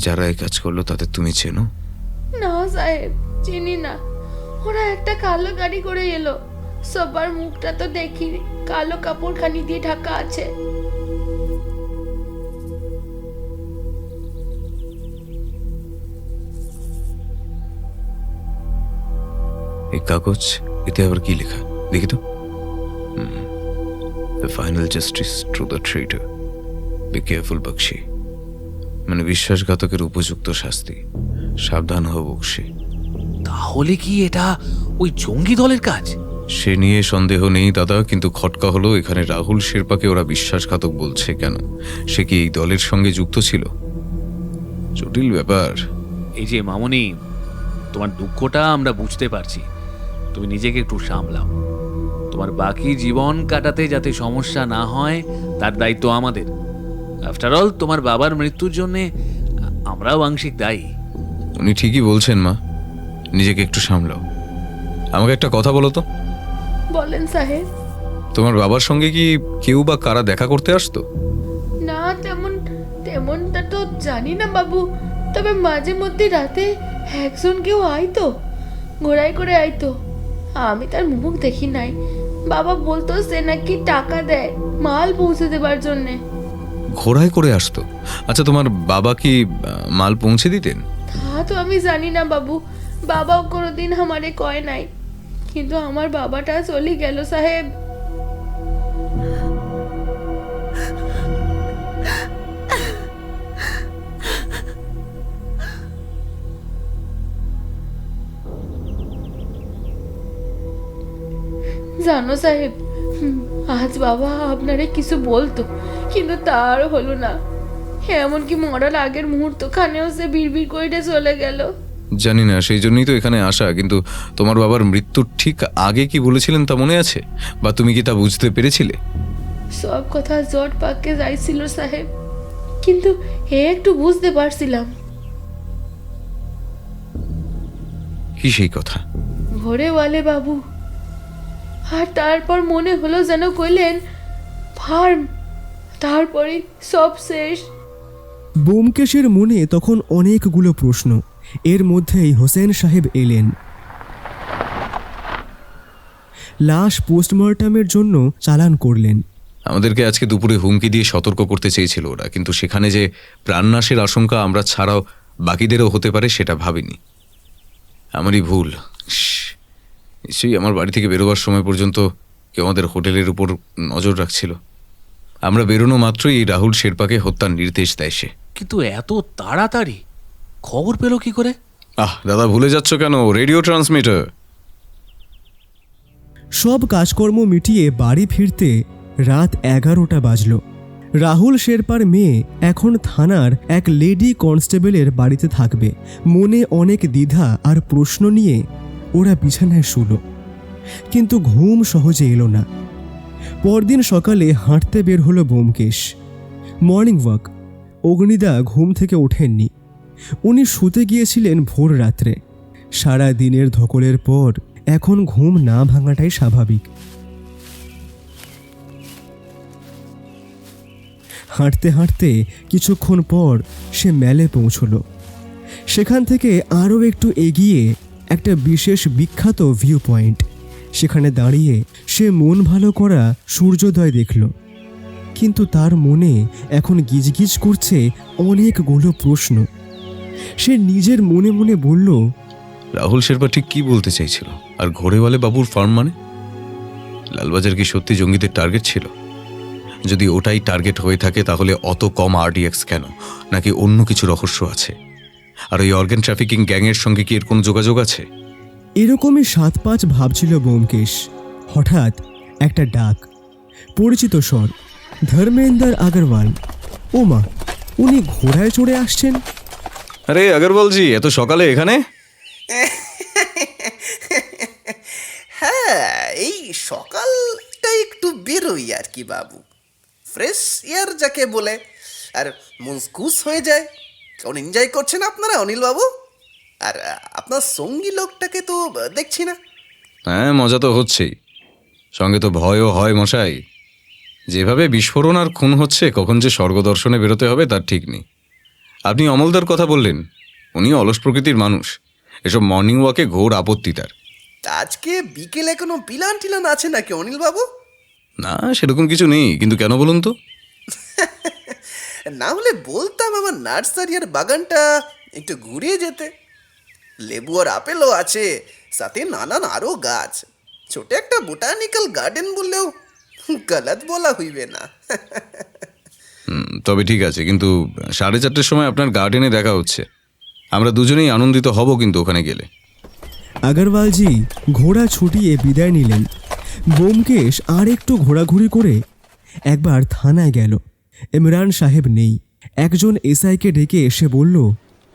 যারা এই কাজ করলো তাদের তুমি চেনো? না সাহেব, চিনি না। ওরা একটা কালো গাড়ি করে এলো। সবার মুখটা তো দেখি, কালো কাপড়খানি দিয়ে ঢাকা আছে। এই কাগজ, এতে আবার কি লেখা দেখি তো। The final justice to the traitor, be careful Bakshi. মানে বিশ্বাসঘাতকের উপযুক্ত শাস্তি, সাবধান হও বক্সি। তাহলে কি এটা ওই জঙ্গি দলের কাজ? সে নিয়ে সন্দেহ নেই দাদা, কিন্তু খটকা হলো এখানে রাহুল শেরপাকে ওরা বিশ্বাসঘাতক বলছে কেন? সে কি এই দলের সঙ্গে যুক্ত ছিল? জটিল ব্যাপার। এই যে মামনি, তোমার দুঃখটা আমরা বুঝতে পারছি। তুমি নিজেকে একটু সামলাও। তোমার বাকি জীবন কাটাতে যাতে সমস্যা না হয় তার দায়িত্ব আমাদের। আফটার অল, তোমার বাবার মৃত্যুর জন্য আমরাও আংশিক দায়ী। উনি ঠিকই বলছেন মা, নিজেকে একটু সামলাও। আমাকে একটা কথা বলো তো, বলেন সাহেব। তোমার বাবার সঙ্গে কি কেউ বা কারা দেখা করতে আসতো? না, তেমনটা তো জানি না বাবু। তবে মাঝে মধ্যে রাতে একজন কেউ আইতো, ঘোড়ায় করে আইতো। আমি তার মুখ দেখি নাই। বাবা বলতো সে নাকি টাকা দেয় মাল পৌঁছে দেবার জন্যে। ঘোড়ায় করে আসতো? আচ্ছা, তোমার বাবা কি মাল পৌঁছে দিতেন? তা তো আমি জানি না বাবু। বাবাও কোনোদিন আমারে কয় নাই। কিন্তু আমার বাবাটা চলে গেল সাহেব। জানো সাহেব, আজ বাবা আপনারে কিছু বলতো, কিন্তু তার হলো না। এমনকি মরার আগের মুহূর্তখানেও সে বিড়বিড় করে চলে গেল। জানি না, সেই জন্যই তো এখানে আসা। কিন্তু তোমার বাবার মৃত্যুর ঠিক আগে কি বলেছিলেন তা মনে আছে? বা তুমি কি তা বুঝতে পেরেছিলে? সব কথা জট পাকে যাইছিল সাহেব, কিন্তু একটু বুঝতে পারছিলাম। কি সেই কথা? ঘোড়েওয়ালে বাবু, আর তারপর মনে হলো যেন কইলেন ফার্ম, তারপরে সব শেষ। ব্যোমকেশের মনে তখন অনেকগুলো প্রশ্ন। এর মধ্যেই হোসেন সাহেব এলেন। লাশ পোস্টমর্টমের জন্য চালান করলেন। আমাদেরকে আজকে দুপুরে হুমকি দিয়ে সতর্ক করতে চেয়েছিল ওরা, কিন্তু সেখানে যে প্রাণনাশের আশঙ্কা আমরা ছাড়াও বাকিদেরও হতে পারে সেটা ভাবিনি। আমারই ভুল। নিশ্চয়ই আমার বাড়ি থেকে বেরোবার সময় পর্যন্ত কেউ আমাদের হোটেলের উপর নজর রাখছিল। আমরা বেরোনো মাত্রই এই রাহুল শেরপাকে হত্যার নির্দেশ দেয় সে। কিন্তু এত তাড়াতাড়ি খবর পেল কি করে? দাদা ভুলে যাচ্ছ কেন? Radio transmitter. সব কাজকর্ম মিটিয়ে বাড়ি ফিরতে রাত 11টা বাজল। রাহুল শেরপার মেয়ে এখন থানার এক লেডি কনস্টেবলের বাড়িতে থাকবে। মনে অনেক দ্বিধা আর প্রশ্ন নিয়ে ওরা বিছানায় শুল, কিন্তু ঘুম সহজে এলো না। পরদিন সকালে হাঁটতে বের হলো ব্যোমকেশ। Morning walk. অগ্নিদা ঘুম থেকে ওঠেননি। উনি শুতে গিয়েছিলেন ভোর রাত্রে। সারা দিনের ধকলের পর এখন ঘুম না ভাঙাটাই স্বাভাবিক। হাঁটতে হাঁটতে কিছুক্ষণ পর সে ম্যালে পৌঁছল। সেখান থেকে আরও একটু এগিয়ে একটা বিশেষ বিখ্যাত ভিউ পয়েন্ট। সেখানে দাঁড়িয়ে সে মন ভালো করা সূর্যোদয় দেখল, কিন্তু তার মনে এখন গিজগিজ করছে অনেকগুলো প্রশ্ন। সে নিজের মনে মনে বলল, রাহুল শেরপা ঠিক কি বলতে চাইছিল? আর ঘোড়েওয়ালে বাবুর ফার্ম মানে? লালবাজার কি সত্যি জঙ্গিদের টার্গেট ছিল? যদি ওটাই টার্গেট হয়ে থাকে তাহলে অত কম আরডিএক্স কেন? নাকি অন্য কিছু রহস্য আছে? আর ওই অর্গান ট্রাফিকিং গ্যাংয়ের সঙ্গে কি এর কোনো যোগাযোগ আছে? এরকমই 7-5 ভাবছিল ব্যোমকেশ। হঠাৎ একটা ডাক, পরিচিত স্বর, ধর্মেন্দর আগরওয়াল। ওমা, উনি ঘোড়ায় চড়ে আসছেন। আরে আগরওয়ালজি, এত সকালে এখানে? হ্যাঁ, এই সকালটা একটু বেরোই আর কি বাবু। ফ্রেশ এয়ার যাকে বলে, আর মুসকুস হয়ে যায়। কেমন এনজয় করছেন আপনারা অনিল বাবু? আর আপনার সঙ্গী লোকটাকে তো দেখছি না। হ্যাঁ, মজা তো হচ্ছেই, সঙ্গে তো ভয়ও হয় মশাই। যেভাবে বিস্ফোরণ আর খুন হচ্ছে, কখন যে স্বর্গদর্শনে বেরোতে হবে তার ঠিক নেই। আপনি অমলদার কথা বললেন, উনি অলস প্রকৃতির মানুষ। এসব মর্নিং ওয়াকে ঘোর আপত্তি তার। আজকে বিকেলে কোনো পিলান টিলান আছে নাকি অনিল বাবু? না, সেরকম কিছু নেই, কিন্তু কেন বলুন তো? না হলে বলতাম আমার নার্সারি আর বাগানটা একটু ঘুরিয়ে যেতে। লেবু আর আপেলও আছে, সাথে নানান আরও গাছ। ছোট একটা বোটানিক্যাল গার্ডেন বললেও গলত বলা হইবে না। তবে ঠিক আছে, কিন্তু 4:30টার সময় আপনার গার্ডেনে দেখা হচ্ছে। আমরা দুজনেই আনন্দিত হব কিন্তু ওখানে গেলে। আগরওয়ালজি ঘোড়া ছুটিয়ে বিদায় নিলেন। ব্যোমকেশ আর একটু ঘোরাঘুরি করে একবার থানায় গেল। ইমরান সাহেব নেই। একজন এসআইকে ডেকে এসে বলল,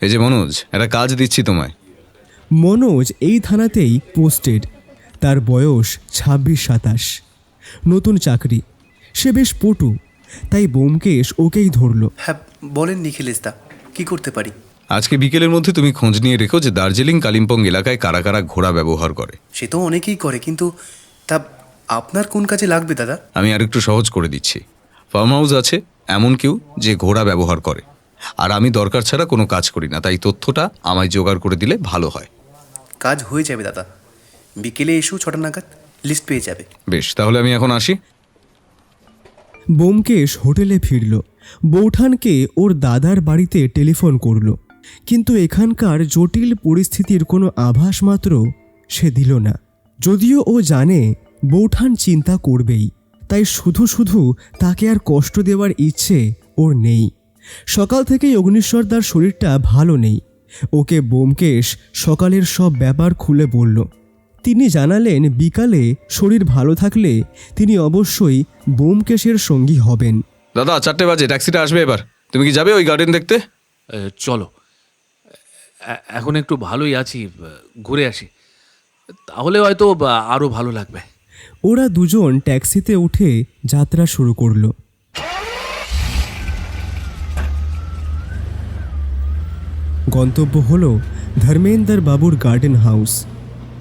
এই যে মনোজ, একটা কাজ দিচ্ছি তোমায়। মনোজ এই থানাতেই পোস্টেড। তার বয়স 26-27, নতুন চাকরি। সে বেশ পটু, তাই ব্যোমকেশ ওকেই ধরল। হ্যাঁ বলেন নিখিলেশদা, কি করতে পারি? আজকে বিকেলের মধ্যে তুমি খোঁজ নিয়ে রেখো যে দার্জিলিং কালিম্পং এলাকায় কারা কারা ঘোড়া ব্যবহার করে। সে তো অনেকেই করে, কিন্তু তা আপনার কোন কাজে লাগবে দাদা? আমি আর একটু সহজ করে দিচ্ছি। ফার্ম হাউস আছে এমন কেউ যে ঘোড়া ব্যবহার করে, আর আমি দরকার ছাড়া কোনো কাজ করি না, তাই তথ্যটা আমায় জোগাড় করে দিলে ভালো হয়। কাজ হয়ে যাবে দাদা, বিকেলে এসো 6টা নাগাদ, লিস্ট পেয়ে যাবে। বেশ, তাহলে আমি এখন আসি। ব্যোমকেশ হোটেলে ফিরল। বৌঠানকে ওর দাদার বাড়িতে টেলিফোন করল, কিন্তু এখানকার জটিল পরিস্থিতির কোনো আভাস মাত্র সে দিল না। যদিও ও জানে বৌঠান চিন্তা করবেই, তাই শুধু শুধু তাকে আর কষ্ট দেওয়ার ইচ্ছে ওর নেই। সকাল থেকেই অগ্নিশ্বরদার শরীরটা ভালো নেই। ওকে ব্যোমকেশ সকালের সব ব্যাপার খুলে বলল। তিনি জানালেন বিকালে শরীর ভালো থাকলে তিনি অবশ্যই ব্যোমকেশের সঙ্গী হবেন। দাদা 4টে বাজে, ট্যাক্সিটা আসবে এবার। তুমি কি যাবে ওই গার্ডেন দেখতে? চলো, এখন একটু ভালোই আছি, ঘুরে আসি, তাহলে হয়তো আরও ভালো লাগবে। ওরা দুজন ট্যাক্সিতে উঠে যাত্রা শুরু করলো। গন্তব্য হলো ধর্মেন্দ্র বাবুর গার্ডেন হাউস।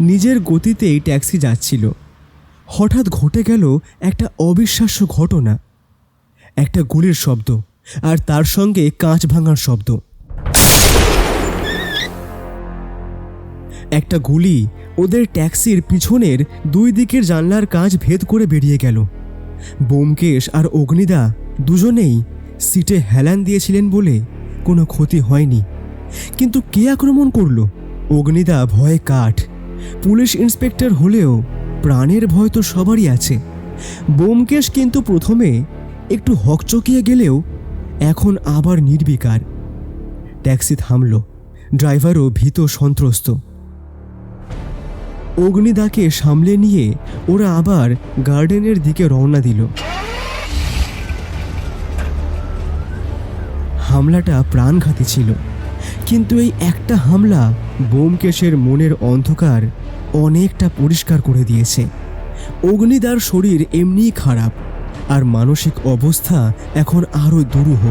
নিজের গতিতেই ট্যাক্সি যাচ্ছিল। হঠাৎ ঘটে গেল একটা অবিশ্বাস্য ঘটনা। একটা গুলির শব্দ, আর তার সঙ্গে কাঁচ ভাঙার শব্দ। একটা গুলি ওদের ট্যাক্সির পিছনের দুই দিকের জানলার কাঁচ ভেদ করে বেরিয়ে গেল। ব্যোমকেশ আর অগ্নিদা দুজনেই সিটে হেলান দিয়েছিলেন বলে কোনো ক্ষতি হয়নি। কিন্তু কে আক্রমণ করলো? অগ্নিদা ভয়ে কাঠ। পুলিশ ইন্সপেক্টর হলেও প্রাণের ভয় তো সবারই আছে। ব্যোমকেশ কিন্তু প্রথমে একটু হকচকিয়ে গেলেও এখন আবার নির্বিকার। ট্যাক্সি থামল। ড্রাইভারও ভীত সন্ত্রস্ত। অগ্নিদাকে সামলে নিয়ে ওরা আবার গার্ডেনের দিকে রওনা দিল। হামলাটা প্রাণঘাতী ছিল, কিন্তু এই একটা হামলা ব্যোমকেশের মনের অন্ধকার অনেকটা পরিষ্কার করে দিয়েছে। অগ্নিদার শরীর এমনিই খারাপ, আর মানসিক অবস্থা এখন আরও দুরূহ।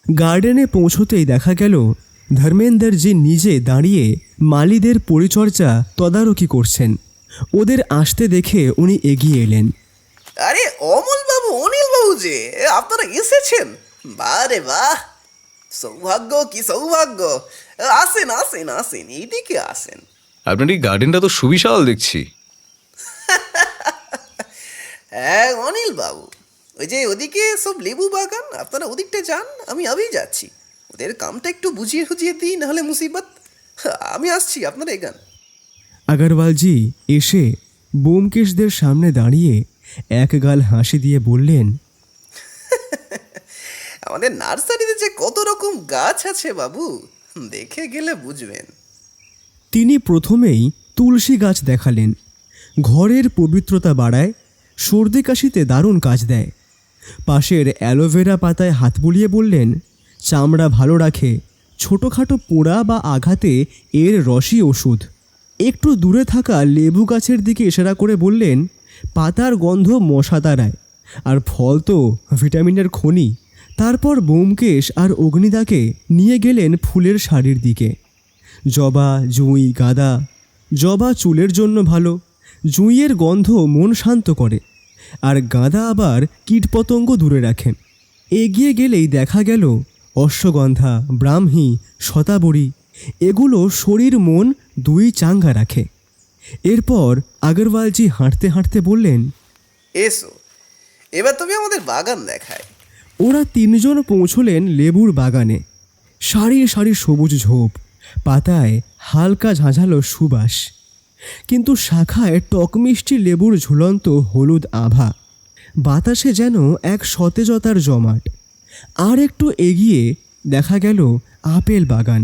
গার্ডেনে পৌঁছতেই দেখা গেল ধর্মেন্দ্রজি নিজে দাঁড়িয়ে মালিদের পরিচর্যা তদারকি করছেন। ওদের আসতে দেখে উনি এগিয়ে এলেন। আরে অমল বাবু, অনিল বাবু যে, আপনারা এসেছেন? বারে বাহ, সৌভাগ্য কি সৌভাগ্য। আসেন আসেন আসেন, এইদিকে আসেন। আপনার এই গার্ডেনটা তো সুবিশাল দেখছি। হ্যাঁ অনিল বাবু, ওই যে ওদিকে সব লেবু বাগান, আপনারা ওদিকটা যান, আমি যাচ্ছি। ওদের কামটা একটু বুঝিয়ে হুজিয়ে দিই, নাহলে মুসিবত। আমি আসছি, আপনারা এগান। আগরওয়ালজি এসে ব্যোমকেশদের সামনে দাঁড়িয়ে এক গাল হাসি দিয়ে বললেন, আমাদের নার্সারিতে যে কত রকম গাছ আছে বাবু, দেখে গেলে বুঝবেন। তিনি প্রথমেই তুলসী গাছ দেখালেন। ঘরের পবিত্রতা বাড়ায়, সর্দি কাশিতে দারুণ কাজ দেয়। পাশের অ্যালোভেরা পাতায় হাত বুলিয়ে বললেন, চামড়া ভালো রাখে, ছোটোখাটো পোড়া বা আঘাতে এর রসই ওষুধ। একটু দূরে থাকা লেবু গাছের দিকে ইশারা করে বললেন, পাতার গন্ধ মশা তাড়ায়, আর ফল তো ভিটামিনের খনি। তারপর ব্যোমকেশ আর অগ্নিদাকে নিয়ে গেলেন ফুলের শাড়ির দিকে। জবা, জুঁই, গাঁদা। জবা চুলের জন্য ভালো, জুঁইয়ের গন্ধ মন শান্ত করে, আর গাঁদা আবার কীটপতঙ্গ দূরে রাখে। এগিয়ে গেলেই দেখা গেল অশ্বগন্ধা, ব্রাহ্মী, শতাবরী। এগুলো শরীর মন দুই চাঙ্গা রাখে। এরপর আগরওয়ালজি হাঁটতে হাঁটতে বললেন, এসো, এবার তুমি আমাদের বাগান দেখায়। ওরা তিনজন পৌঁছলেন লেবুর বাগানে। সারি সারি সবুজ ঝোপ, পাতায় হালকা ঝাঁঝালো সুবাস, কিন্তু শাখায় টকমিষ্টি লেবুর ঝুলন্ত হলুদ আভা। বাতাসে যেন এক সতেজতার জমাট। আর একটু এগিয়ে দেখা গেল আপেল বাগান।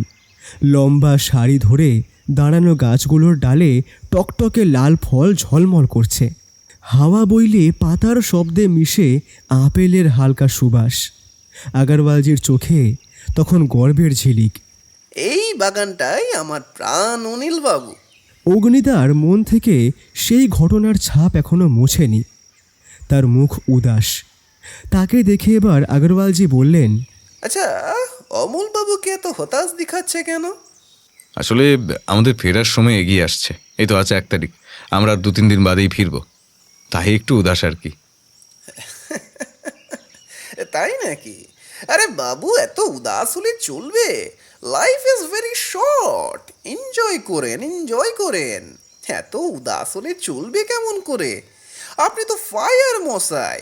লম্বা সারি ধরে দাঁড়ানো গাছগুলোর ডালে টকটকে লাল ফল ঝলমল করছে। হাওয়া বইলে পাতার শব্দে মিশে আপেলের হালকা সুবাস। আগরওয়ালজির চোখে তখন গর্বের ঝিলিক। এই বাগানটাই আমার প্রাণ অনিল বাবু। অগ্নিদার মন থেকে সেই ঘটনার ছাপ এখনো মোছেনি। তার মুখ উদাস। তাকে দেখে এবার আগরওয়ালজি বললেন, আচ্ছা, অমল বাবুকে এত হতাশ দেখাচ্ছে কেন? আসলে আমাদের ফেরার সময় এগিয়ে আসছে। এই তো আছে 1 তারিখ, আমরা 2-3 দিন বাদেই ফিরবো, তাই একটু উদাস আর কি। তাই নাকি? আরে বাবু, এত উদাস হলে চলবে? Life is very short. Enjoy করেন, এনজয় করেন। এত উদাস হলে চলবে কেমন করে? আপনি তো ফায়ার মশাই।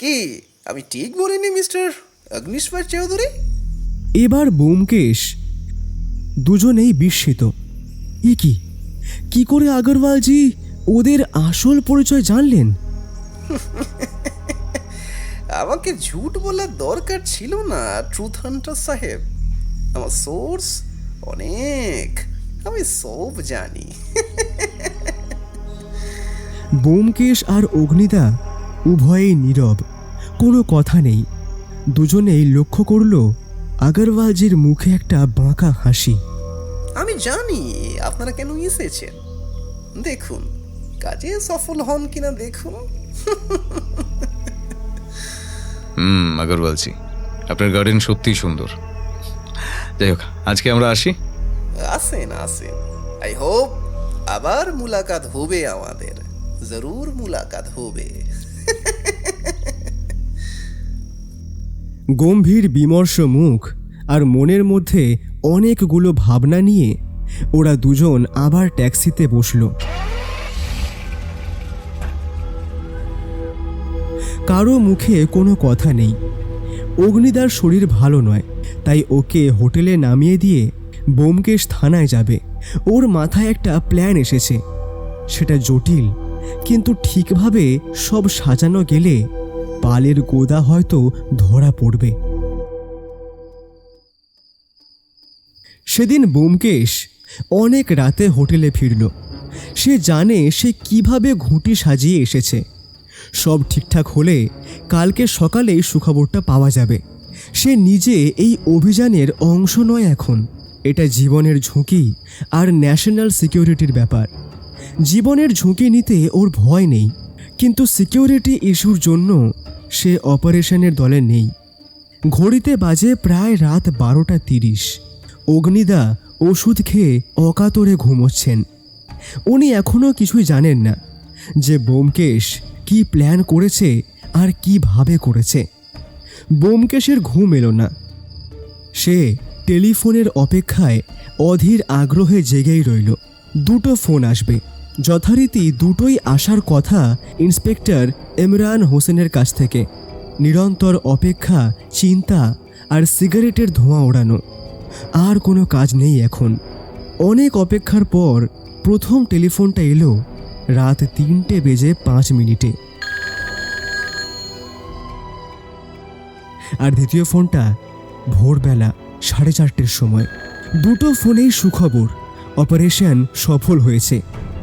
কি আমি ঠিক বলিনি মিস্টার অগ্নিশ্বর চৌধুরী? এবার ব্যোমকেশ দুজনেই বিস্মিত। এ কি করে আগরওয়ালজি ওদের আসল পরিচয় জানলেন? আমাকে ঝুট বলার দরকার ছিল না ট্রুথ হান্টার সাহেব। আমার সোর্স অনেক, আমি সব জানি। ব্যোমকেশ আর অগ্নিদা উভয়েই নীরব, কোনো কথা নেই। দুজনেই লক্ষ্য করল আগরওয়ালজির মুখে একটা বাঁকা হাসি। আমি জানি আপনারা কেন এসেছেন। দেখুন, কাজে সফল হন কিনা দেখুন। আগরওয়ালজি, আপনার গার্ডেন সত্যিই সুন্দর। যাই হোক, আজকে আমরা আসি। আসেন আসেন, আই হোপ আবার মুলাকাত হবে আমাদের, জরুর মুলাকাত হবে। গম্ভীর বিমর্ষ মুখ আর মনের মধ্যে অনেকগুলো ভাবনা নিয়ে ওরা দুজন আবার ট্যাক্সিতে বসল। কারো মুখে কোনো কথা নেই। অগ্নিদার শরীর ভালো নয়, তাই ওকে হোটেলে নামিয়ে দিয়ে ব্যোমকেশ থানায় যাবে। ওর মাথায় একটা প্ল্যান এসেছে। সেটা জটিল, কিন্তু ঠিকভাবে সব সাজানো গেলে পালের গোদা হয়তো ধরা পড়বে। সেদিন ব্যোমকেশ অনেক রাতে হোটেলে ফিরল। সে জানে সে কিভাবে ঘুঁটি সাজিয়ে এসেছে। সব ঠিকঠাক হলে কালকে সকালেই সুখবরটা পাওয়া যাবে। সে নিজে এই অভিযানের অংশ নয় এখন। এটা জীবনের ঝুঁকি আর ন্যাশনাল সিকিউরিটির ব্যাপার। জীবনের ঝুঁকি নিতে ওর ভয় নেই, কিন্তু সিকিউরিটি ইস্যুর জন্য সে অপারেশনের দলে নেই। ঘড়িতে বাজে প্রায় রাত 12:30। অগ্নিদা ওষুধ খেয়ে অকাতরে ঘুমোচ্ছেন। উনি এখনও কিছুই জানেন না যে ব্যোমকেশ কি প্ল্যান করেছে আর কিভাবে করেছে। ব্যোমকেশের ঘুম এলো না। সে টেলিফোনের অপেক্ষায় অধীর আগ্রহে জেগেই রইল। দুটো ফোন আসবে, যথারীতি দুটোই আসার কথা ইন্সপেক্টর ইমরান হোসেনের কাছ থেকে। নিরন্তর অপেক্ষা, চিন্তা আর সিগারেটের ধোঁয়া ওড়ানো। আর কোনো কাজ নেই এখন। অনেক অপেক্ষার পর প্রথম টেলিফোনটা এলো রাত 3:05। আর দ্বিতীয় ফোনটা ভোরবেলা 4:30 সময়। দুটো ফোনেই সুখবর, অপারেশন সফল হয়েছে।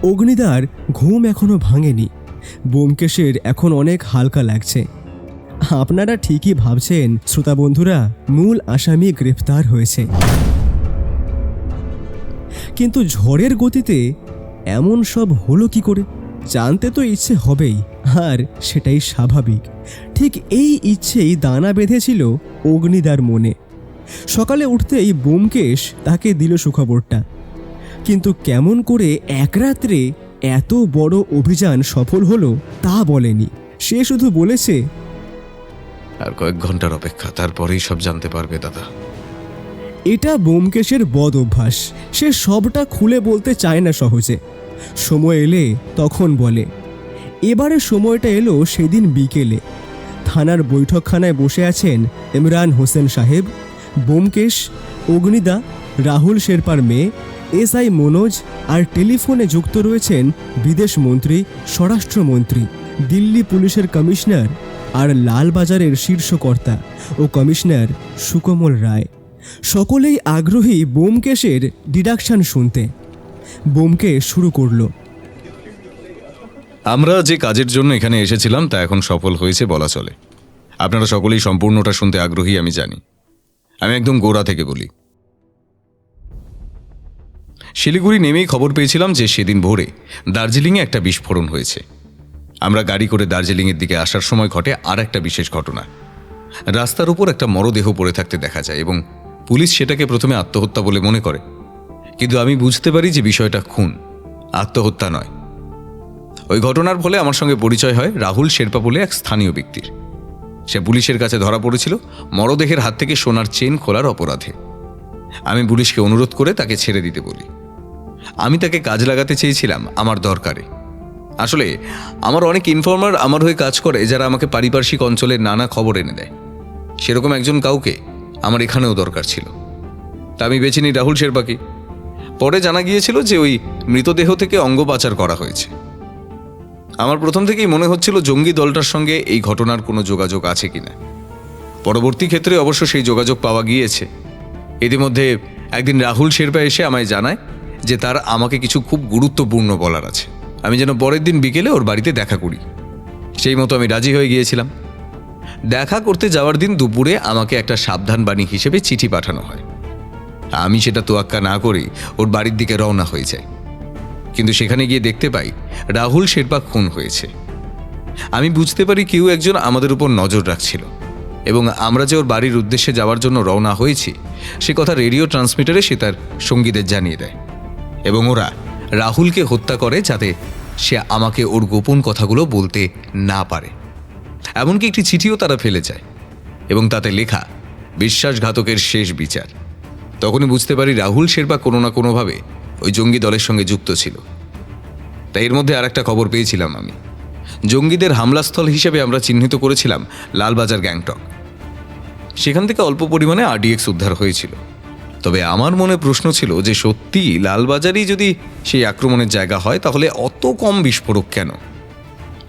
অগ্নিদার ঘুম এখনো ভাঙেনি। ব্যোমকেশের এখন অনেক হালকা লাগছে। আপনারা ঠিকই ভাবছেন শ্রোতা বন্ধুরা, মূল আসামি গ্রেফতার হয়েছে। কিন্তু ঝড়ের গতিতে এমন সব হলো কি করে? জানতে তো ইচ্ছে হবেই, আর সেটাই স্বাভাবিক। ঠিক এই ইচ্ছেই দানা বেঁধেছিল অগ্নিদার মনে। সকালে উঠতেই ব্যোমকেশ তাকে দিল সুখবরটা। কিন্তু কেমন করে এক রাত্রে এত বড় অভিযান সফল হলো তা বলেনি। সে শুধু বলেছে, আর কয়েক ঘন্টার অপেক্ষা, তারপরেই সব জানতে পারবে দাদা। এটা ব্যোমকেশের বদ অভ্যাস। সে সবটা খুলে বলতে চায় না সহজে। সময় এলে তখন বলে। এবারে সময়টা এলো সেদিন বিকেলে। থানার বৈঠকখানায় বসে আছেন ইমরান হোসেন সাহেব, ব্যোমকেশ, অগ্নিদা, রাহুল শেরপার মেয়ে, এসআই মনোজ, আর টেলিফোনে যুক্ত রয়েছেন বিদেশ মন্ত্রী, স্বরাষ্ট্রমন্ত্রী, দিল্লি পুলিশের কমিশনার আর লালবাজারের শীর্ষকর্তা ও কমিশনার সুকোমল রায়। সকলেই আগ্রহী ব্যোমকেশের ডিডাকশন শুনতে। ব্যোমকেশ শুরু করলো। আমরা যে কাজের জন্য এখানে এসেছিলাম তা এখন সফল হয়েছে বলা চলে। আপনারা সকলেই সম্পূর্ণটা শুনতে আগ্রহী আমি জানি। আমি একদম গোড়া থেকে বলি। শিলিগুড়ি নেমেই খবর পেয়েছিলাম যে সেদিন ভোরে দার্জিলিংয়ে একটা বিস্ফোরণ হয়েছে। আমরা গাড়ি করে দার্জিলিংয়ের দিকে আসার সময় ঘটে আর একটা বিশেষ ঘটনা। রাস্তার উপর একটা মরদেহ পড়ে থাকতে দেখা যায় এবং পুলিশ সেটাকে প্রথমে আত্মহত্যা বলে মনে করে, কিন্তু আমি বুঝতে পারি যে বিষয়টা খুন, আত্মহত্যা নয়। ওই ঘটনার ফলে আমার সঙ্গে পরিচয় হয় রাহুল শেরপা বলে এক স্থানীয় ব্যক্তির। সে পুলিশের কাছে ধরা পড়েছিল মরদেহের হাত থেকে সোনার চেন খোলার অপরাধে। আমি পুলিশকে অনুরোধ করে তাকে ছেড়ে দিতে বলি। আমি তাকে কাজ লাগাতে চেয়েছিলাম আমার দরকারে। আসলে আমার অনেক ইনফর্মার আমার হয়ে কাজ করে, যারা আমাকে পারিপার্শ্বিক অঞ্চলের নানা খবর এনে দেয়। সেরকম একজন কাউকে আমার এখানেও দরকার ছিল। তা আমি বেছে নিই রাহুল শেরপাকে। পরে জানা গিয়েছিল যে ওই মৃতদেহ থেকে অঙ্গ পাচার করা হয়েছে। আমার প্রথম থেকেই মনে হচ্ছিল জঙ্গি দলটার সঙ্গে এই ঘটনার কোনো যোগাযোগ আছে কিনা। পরবর্তী ক্ষেত্রে অবশ্য সেই যোগাযোগ পাওয়া গিয়েছে। ইতিমধ্যে একদিন রাহুল শেরপা এসে আমায় জানায় যে তার আমাকে কিছু খুব গুরুত্বপূর্ণ বলার আছে। আমি যেন পরের দিন বিকেলে ওর বাড়িতে দেখা করি। সেই মতো আমি রাজি হয়ে গিয়েছিলাম। দেখা করতে যাওয়ার দিন দুপুরে আমাকে একটা সাবধানবাণী হিসেবে চিঠি পাঠানো হয়। আমি সেটা তোয়াক্কা না করে ওর বাড়ির দিকে রওনা হয়ে যাই। কিন্তু সেখানে গিয়ে দেখতে পাই রাহুল শেরপা খুন হয়েছে। আমি বুঝতে পারি কেউ একজন আমাদের উপর নজর রাখছিল এবং আমরা যে ওর বাড়ির উদ্দেশ্যে যাওয়ার জন্য রওনা হয়েছি সে কথা রেডিও ট্রান্সমিটারে সে তার সঙ্গীদের জানিয়ে দেয় এবং ওরা রাহুলকে হত্যা করে যাতে সে আমাকে ওর গোপন কথাগুলো বলতে না পারে। এমনকি একটি চিঠিও তারা ফেলে যায় এবং তাতে লেখা বিশ্বাসঘাতকের শেষ বিচার। তখনই বুঝতে পারি রাহুল শেরপা কোনো না কোনোভাবে ওই জঙ্গি দলের সঙ্গে যুক্ত ছিল। তাই এর মধ্যে আর একটা খবর পেয়েছিলাম আমি। জঙ্গিদের হামলাস্থল হিসেবে আমরা চিহ্নিত করেছিলাম লালবাজার গ্যাংটক। সেখান থেকে অল্প পরিমাণে আরডিএক্স উদ্ধার হয়েছিল। তবে আমার মনে প্রশ্ন ছিল যে সত্যি লালবাজারই যদি সেই আক্রমণের জায়গা হয় তাহলে অত কম বিস্ফোরক কেন,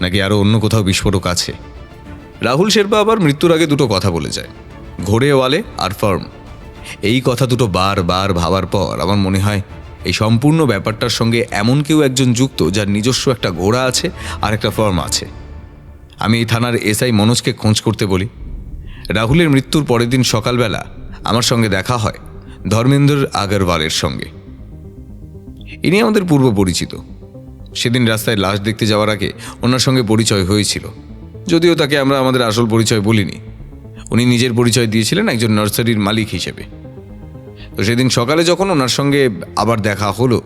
নাকি আরও অন্য কোথাও বিস্ফোরক আছে? রাহুল শেরপা আবার মৃত্যুর আগে দুটো কথা বলে যায়, ঘোড়েওয়ালে আর ফার্ম। এই কথা দুটো বারবার ভাবার পর আমার মনে হয় এই সম্পূর্ণ ব্যাপারটার সঙ্গে এমন কেউ একজন যুক্ত যার নিজস্ব একটা ঘোড়া আছে আর একটা ফার্ম আছে। আমি এই থানার এসআই মনোজকে খোঁজ করতে বলি। রাহুলের মৃত্যুর পরের দিন সকালবেলা আমার সঙ্গে দেখা হয় ধর্মেন্দ্র আগরওয়ালের সঙ্গে। ইনি আমাদের পূর্ব পরিচিত। সেদিন রাস্তায় লাশ দেখতে যাওয়ার আগে ওনার সঙ্গে পরিচয় হয়েছিল, যদিও তাকে আমরা আমাদের আসল পরিচয় বলিনি। উনি নিজের পরিচয় দিয়েছিলেন একজন নার্সারির মালিক হিসেবে। তো সেদিন সকালে যখন ওনার সঙ্গে আবার দেখা হলো,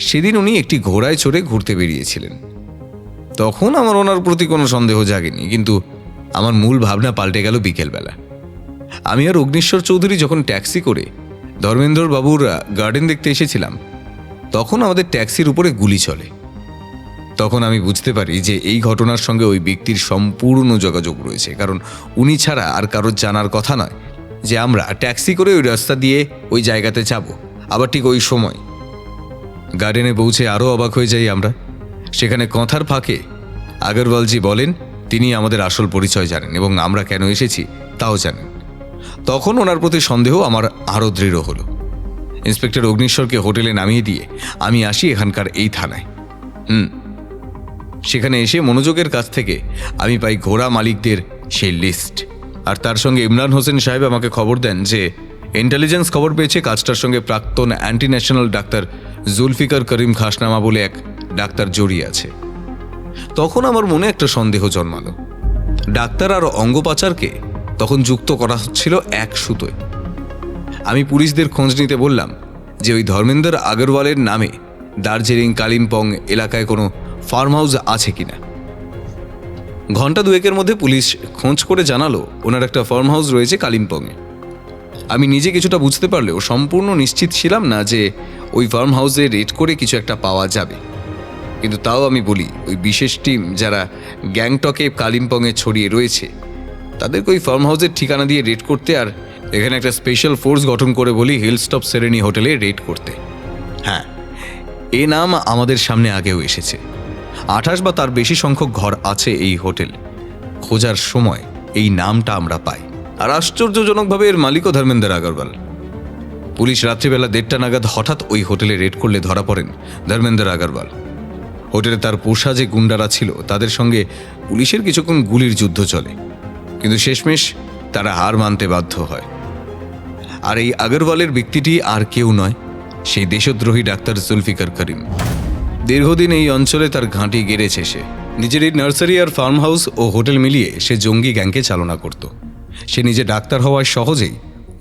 সেদিন উনি একটি ঘোড়ায় চড়ে ঘুরতে বেরিয়েছিলেন। তখন আমার ওনার প্রতি কোনো সন্দেহ জাগেনি, কিন্তু আমার মূল ভাবনা পাল্টে গেল বিকেলবেলা। আমি আর অগ্নিশ্বর চৌধুরী যখন ট্যাক্সি করে ধর্মেন্দ্র বাবুর গার্ডেন দেখতে এসেছিলাম, তখন আমাদের ট্যাক্সির উপরে গুলি চলে। তখন আমি বুঝতে পারি যে এই ঘটনার সঙ্গে ওই ব্যক্তির সম্পূর্ণ যোগাযোগ রয়েছে, কারণ উনি ছাড়া আর কারোর জানার কথা নয় যে আমরা ট্যাক্সি করে ওই রাস্তা দিয়ে ওই জায়গাতে যাব। আবার ঠিক ওই সময় গার্ডেনে পৌঁছে আরও অবাক হয়ে যাই আমরা। সেখানে কথার ফাঁকে আগরওয়ালজি বলেন তিনি আমাদের আসল পরিচয় জানেন এবং আমরা কেন এসেছি তাও জানেন। তখন ওনার প্রতি সন্দেহ আমার আরও দৃঢ় হলো। ইন্সপেক্টর অগ্নিশ্বরকে হোটেলে নামিয়ে দিয়ে আমি আসি এখানকার এই থানায়। সেখানে এসে মনোযোগের কাছ থেকে আমি পাই ঘোড়া মালিকদের সেই লিস্ট, আর তার সঙ্গে ইমরান হোসেন সাহেব আমাকে খবর দেন যে ইন্টেলিজেন্স খবর পেয়েছে কাজটার সঙ্গে প্রাক্তন অ্যান্টি ন্যাশনাল ডাক্তার জুলফিকার করিম খাসনামা বলে এক ডাক্তার জড়িয়ে আছে। তখন আমার মনে একটা সন্দেহ জন্মালো। ডাক্তার আর অঙ্গপাচারকে তখন যুক্ত করা হচ্ছিল এক সুতোয়। আমি পুলিশদের খোঁজ নিতে বললাম যে ওই ধর্মেন্দ্র আগরওয়ালের নামে দার্জিলিং কালিম্পং এলাকায় কোনো ফার্ম হাউস আছে কিনা। ঘন্টা দুয়েকের মধ্যে পুলিশ খোঁজ করে জানালো ওনার একটা ফার্ম হাউস রয়েছে কালিম্পংয়ে। আমি নিজে কিছুটা বুঝতে পারলেও সম্পূর্ণ নিশ্চিত ছিলাম না যে ওই ফার্ম হাউসে রেড করে কিছু একটা পাওয়া যাবে, কিন্তু তাও আমি বলি ওই বিশেষ টিম যারা গ্যাংটকে কালিম্পংয়ে ছড়িয়ে রয়েছে তাদেরকে ওই ফার্ম হাউসের ঠিকানা দিয়ে রেড করতে, আর এখানে একটা স্পেশাল ফোর্স গঠন করে বলি হিলস্টপ সেরেনি হোটেলে রেড করতে। হ্যাঁ, এ নাম আমাদের সামনে আগেও এসেছে। 28 বা তার বেশি সংখ্যক ঘর আছে এই হোটেল। খোঁজার সময় এই নামটা আমরা পাই, আর আশ্চর্যজনকভাবে এর মালিকও ধর্মেন্দ্র আগরওয়াল। পুলিশ রাত্রিবেলা 1:30 নাগাদ হঠাৎ ওই হোটেলে রেড করলে ধরা পড়েন ধর্মেন্দ্র আগরওয়াল। হোটেলে তার পোষা যে গুন্ডারা ছিল তাদের সঙ্গে পুলিশের কিছুক্ষণ গুলির যুদ্ধ চলে, কিন্তু শেষমেশ তারা হার মানতে বাধ্য হয়। আর এই আগরওয়ালের ব্যক্তিটি আর কেউ নয়, সেই দেশদ্রোহী ডাক্তার জুলফিকার করিম। দীর্ঘদিন এই অঞ্চলে তার ঘাঁটি গেড়েছে সে। নিজের এই নার্সারি আর ফার্ম হাউস ও হোটেল মিলিয়ে সে জঙ্গি গ্যাংকে চালনা করত। সে নিজে ডাক্তার হওয়ায় সহজেই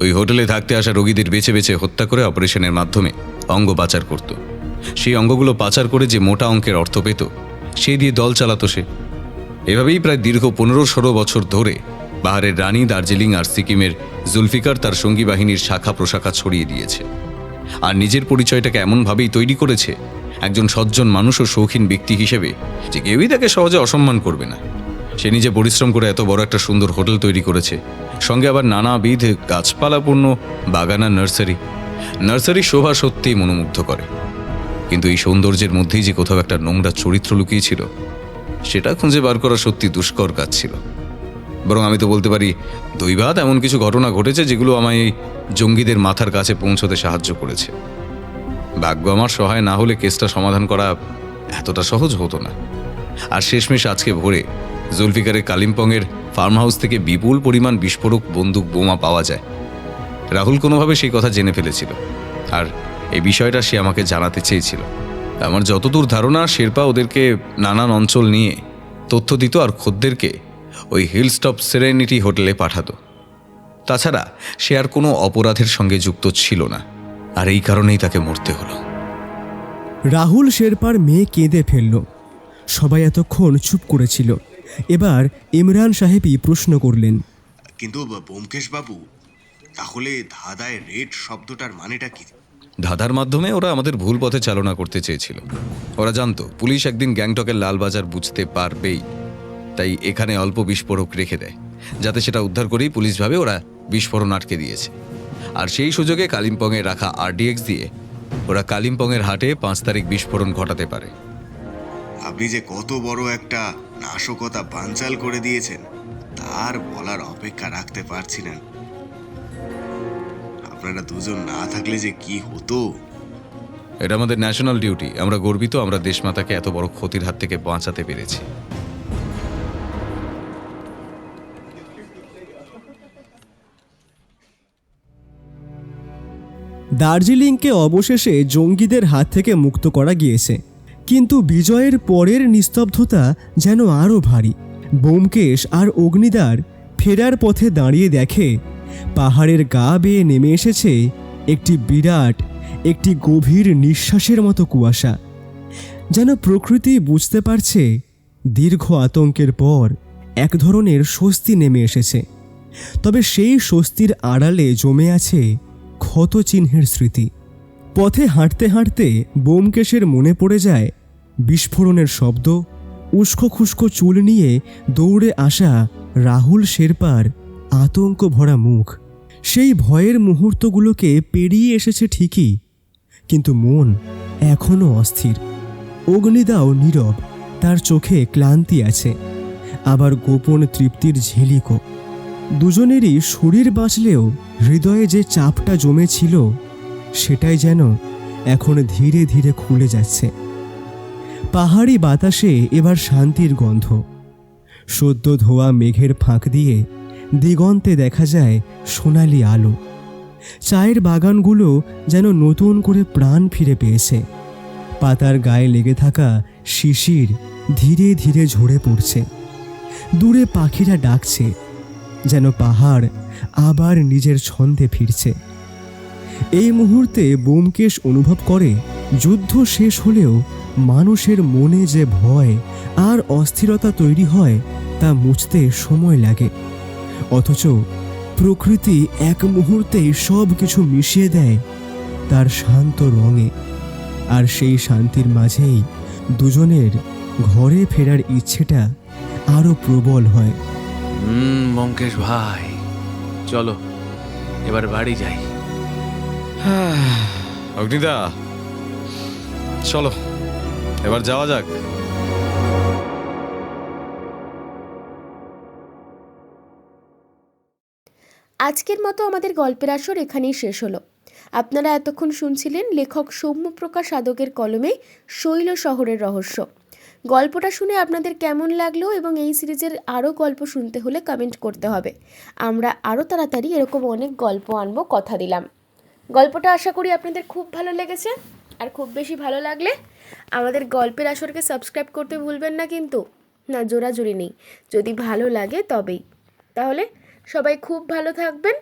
ওই হোটেলে থাকতে আসা রোগীদের বেছে বেছে হত্যা করে অপারেশনের মাধ্যমে অঙ্গ পাচার করত। সেই অঙ্গগুলো পাচার করে যে মোটা অঙ্কের অর্থ পেত সেই দিয়ে দল চালাতো সে। এভাবেই প্রায় দীর্ঘ 15-16 বছর ধরে পাহাড়ের রানী, দার্জিলিং আর সিকিমের জুলফিকার তার সঙ্গী বাহিনীর শাখা প্রশাখা ছড়িয়ে দিয়েছে, আর নিজের পরিচয়টাকে এমনভাবেই তৈরি করেছে একজন সজ্জন মানুষ ও শৌখিন ব্যক্তি হিসেবে যে কেউই তাকে সহজে অসম্মান করবে না। সে নিজে পরিশ্রম করে এত বড় একটা সুন্দর হোটেল তৈরি করেছে, সঙ্গে আবার নানাবিধ গাছপালাপূর্ণ বাগান আর নার্সারি শোভা সত্যিই মনোমুগ্ধ করে। কিন্তু এই সৌন্দর্যের মধ্যেই যে কোথাও একটা নোংরা চরিত্র লুকিয়েছিল সেটা খুঁজে বার করা সত্যি দুষ্কর কাজ ছিল। বরং আমি তো বলতে পারি দৈবাৎ এমন কিছু ঘটনা ঘটেছে যেগুলো আমায় এই জঙ্গিদের মাথার কাছে পৌঁছতে সাহায্য করেছে। ভাগ্য আমার সহায় না হলে কেসটা সমাধান করা এতটা সহজ হতো না। আর শেষমেশ আজকে ভোরে জুলফিকারের কালিম্পংয়ের ফার্ম হাউস থেকে বিপুল পরিমাণ বিস্ফোরক বন্দুক বোমা পাওয়া যায়। রাহুল কোনোভাবে সেই কথা জেনে ফেলেছিল, আর এই বিষয়টা সে আমাকে জানাতে চেয়েছিল। আমার যতদূর ধারণা শেরপা ওদেরকে নানান অঞ্চল নিয়ে তথ্য দিত আর খদ্দেরকে ওই হিলস্টপ সেরেনিটি হোটেলে পাঠাতো। তাছাড়া সে আর কোনো অপরাধের সঙ্গে যুক্ত ছিল না, আর এই কারণেই তাকে মরতে হলো। রাহুল শেরপার মেয়ে কেঁদে ফেলল। সবাই এতক্ষণ চুপ করেছিল। এবার ইমরান সাহেবই প্রশ্ন করলেন, কিন্তু ব্যোমকেশ বাবু, তাহলে ধাঁধায় রেড শব্দটার মানেটা কি? ধাঁধার মাধ্যমে ওরা আমাদের ভুল পথে চালনা করতে চেয়েছিল। ওরা জানতো পুলিশ একদিন গ্যাংটকের লালবাজার বুঝতে পারবেই, তাই এখানে অল্প বিস্ফোরক রেখে দেয়, যাতে সেটা উদ্ধার করেই পুলিশ ভাবে ওরা বিস্ফোরণ আটকে দিয়েছে। আর সেই সুযোগে কালিম্পংয়ে রাখা RDX দিয়ে ওরা কালিম্পংয়ের হাটে 5 তারিখ বিস্ফোরণ ঘটাতে পারে। আপনি যে কত বড় একটা নাশকতা বানচাল করে দিয়েছেন তার বলার অপেক্ষা রাখতে পারছি না। আপনারা দুজন না থাকলে যে কি হতো। এটা আমাদের ন্যাশনাল ডিউটি। আমরা গর্বিত আমরা দেশমাতাকে এত বড় ক্ষতির হাত থেকে বাঁচাতে পেরেছি। দার্জিলিংকে অবশেষে জঙ্গিদের হাত থেকে মুক্ত করা গিয়েছে, কিন্তু বিজয়ের পরের নিস্তব্ধতা যেন আরও ভারী। ব্যোমকেশ আর অগ্নিদার ফেরার পথে দাঁড়িয়ে দেখে পাহাড়ের গা বেয়ে নেমে এসেছে একটি গভীর নিঃশ্বাসের মতো কুয়াশা। যেন প্রকৃতি বুঝতে পারছে দীর্ঘ আতঙ্কের পর এক ধরনের স্বস্তি নেমে এসেছে। তবে সেই স্বস্তির আড়ালে জমে আছে ক্ষত চিহ্নের স্মৃতি। পথে হাঁটতে হাঁটতে ব্যোমকেশের মনে পড়ে যায় বিস্ফোরণের শব্দ, উস্কো খুস্কো চুল নিয়ে দৌড়ে আসা রাহুল শেরপার আতঙ্ক ভরা মুখ। সেই ভয়ের মুহূর্তগুলোকে পেরিয়ে এসেছে ঠিকই, কিন্তু মন এখনও অস্থির। অগ্নিদাও নীরব, তার চোখে ক্লান্তি আছে, আবার গোপন তৃপ্তির ঝিলিকও। দুজনেরই শরীর বাঁচলেও হৃদয়ে যে চাপটা জমেছিল সেটাই যেন এখন ধীরে ধীরে খুলে যাচ্ছে। পাহাড়ি বাতাসে এবার শান্তির গন্ধ। সদ্য ধোয়া মেঘের ফাঁক দিয়ে দিগন্তে দেখা যায় সোনালি আলো। চায়ের বাগানগুলো যেন নতুন করে প্রাণ ফিরে পেয়েছে। পাতার গায়ে লেগে থাকা শিশির ধীরে ধীরে ঝরে পড়ছে। দূরে পাখিরা ডাকছে, যেন পাহাড় আবার নিজের ছন্দে ফিরছে। এই মুহূর্তে ব্যোমকেশ অনুভব করে যুদ্ধ শেষ হলেও মানুষের মনে যে ভয় আর অস্থিরতা তৈরি হয় তা মুছতে সময় লাগে। অথচ প্রকৃতি এক মুহূর্তেই সব কিছু মিশিয়ে দেয় তার শান্ত রঙে। আর সেই শান্তির মাঝেই দুজনের ঘরে ফেরার ইচ্ছেটা আরও প্রবল হয়। ব্যোমকেশ ভাই, চলো এবার বাড়ি যাই। অগ্নিদা, চলো এবার যাওয়া যাক। আজকের মতো আমাদের গল্পের আসর এখানেই শেষ হলো। আপনারা এতক্ষণ শুনছিলেন লেখক সৌম্যপ্রকাশ আদকের কলমে শৈল শহরের রহস্য। গল্পটা শুনে আপনাদের কেমন লাগলো এবং এই সিরিজের আরও গল্প শুনতে হলে কমেন্ট করতে হবে। আমরা আরও তাড়াতাড়ি এরকম অনেক গল্প আনবো, কথা দিলাম। গল্পটা আশা করি আপনাদের খুব ভালো লেগেছে, আর খুব বেশি ভালো লাগলে আমাদের গল্পের আসরকে সাবস্ক্রাইব করতে ভুলবেন না, কিন্তু না জোরাজুরি নেই, যদি ভালো লাগে তবেই। তাহলে সবাই খুব ভালো থাকবেন।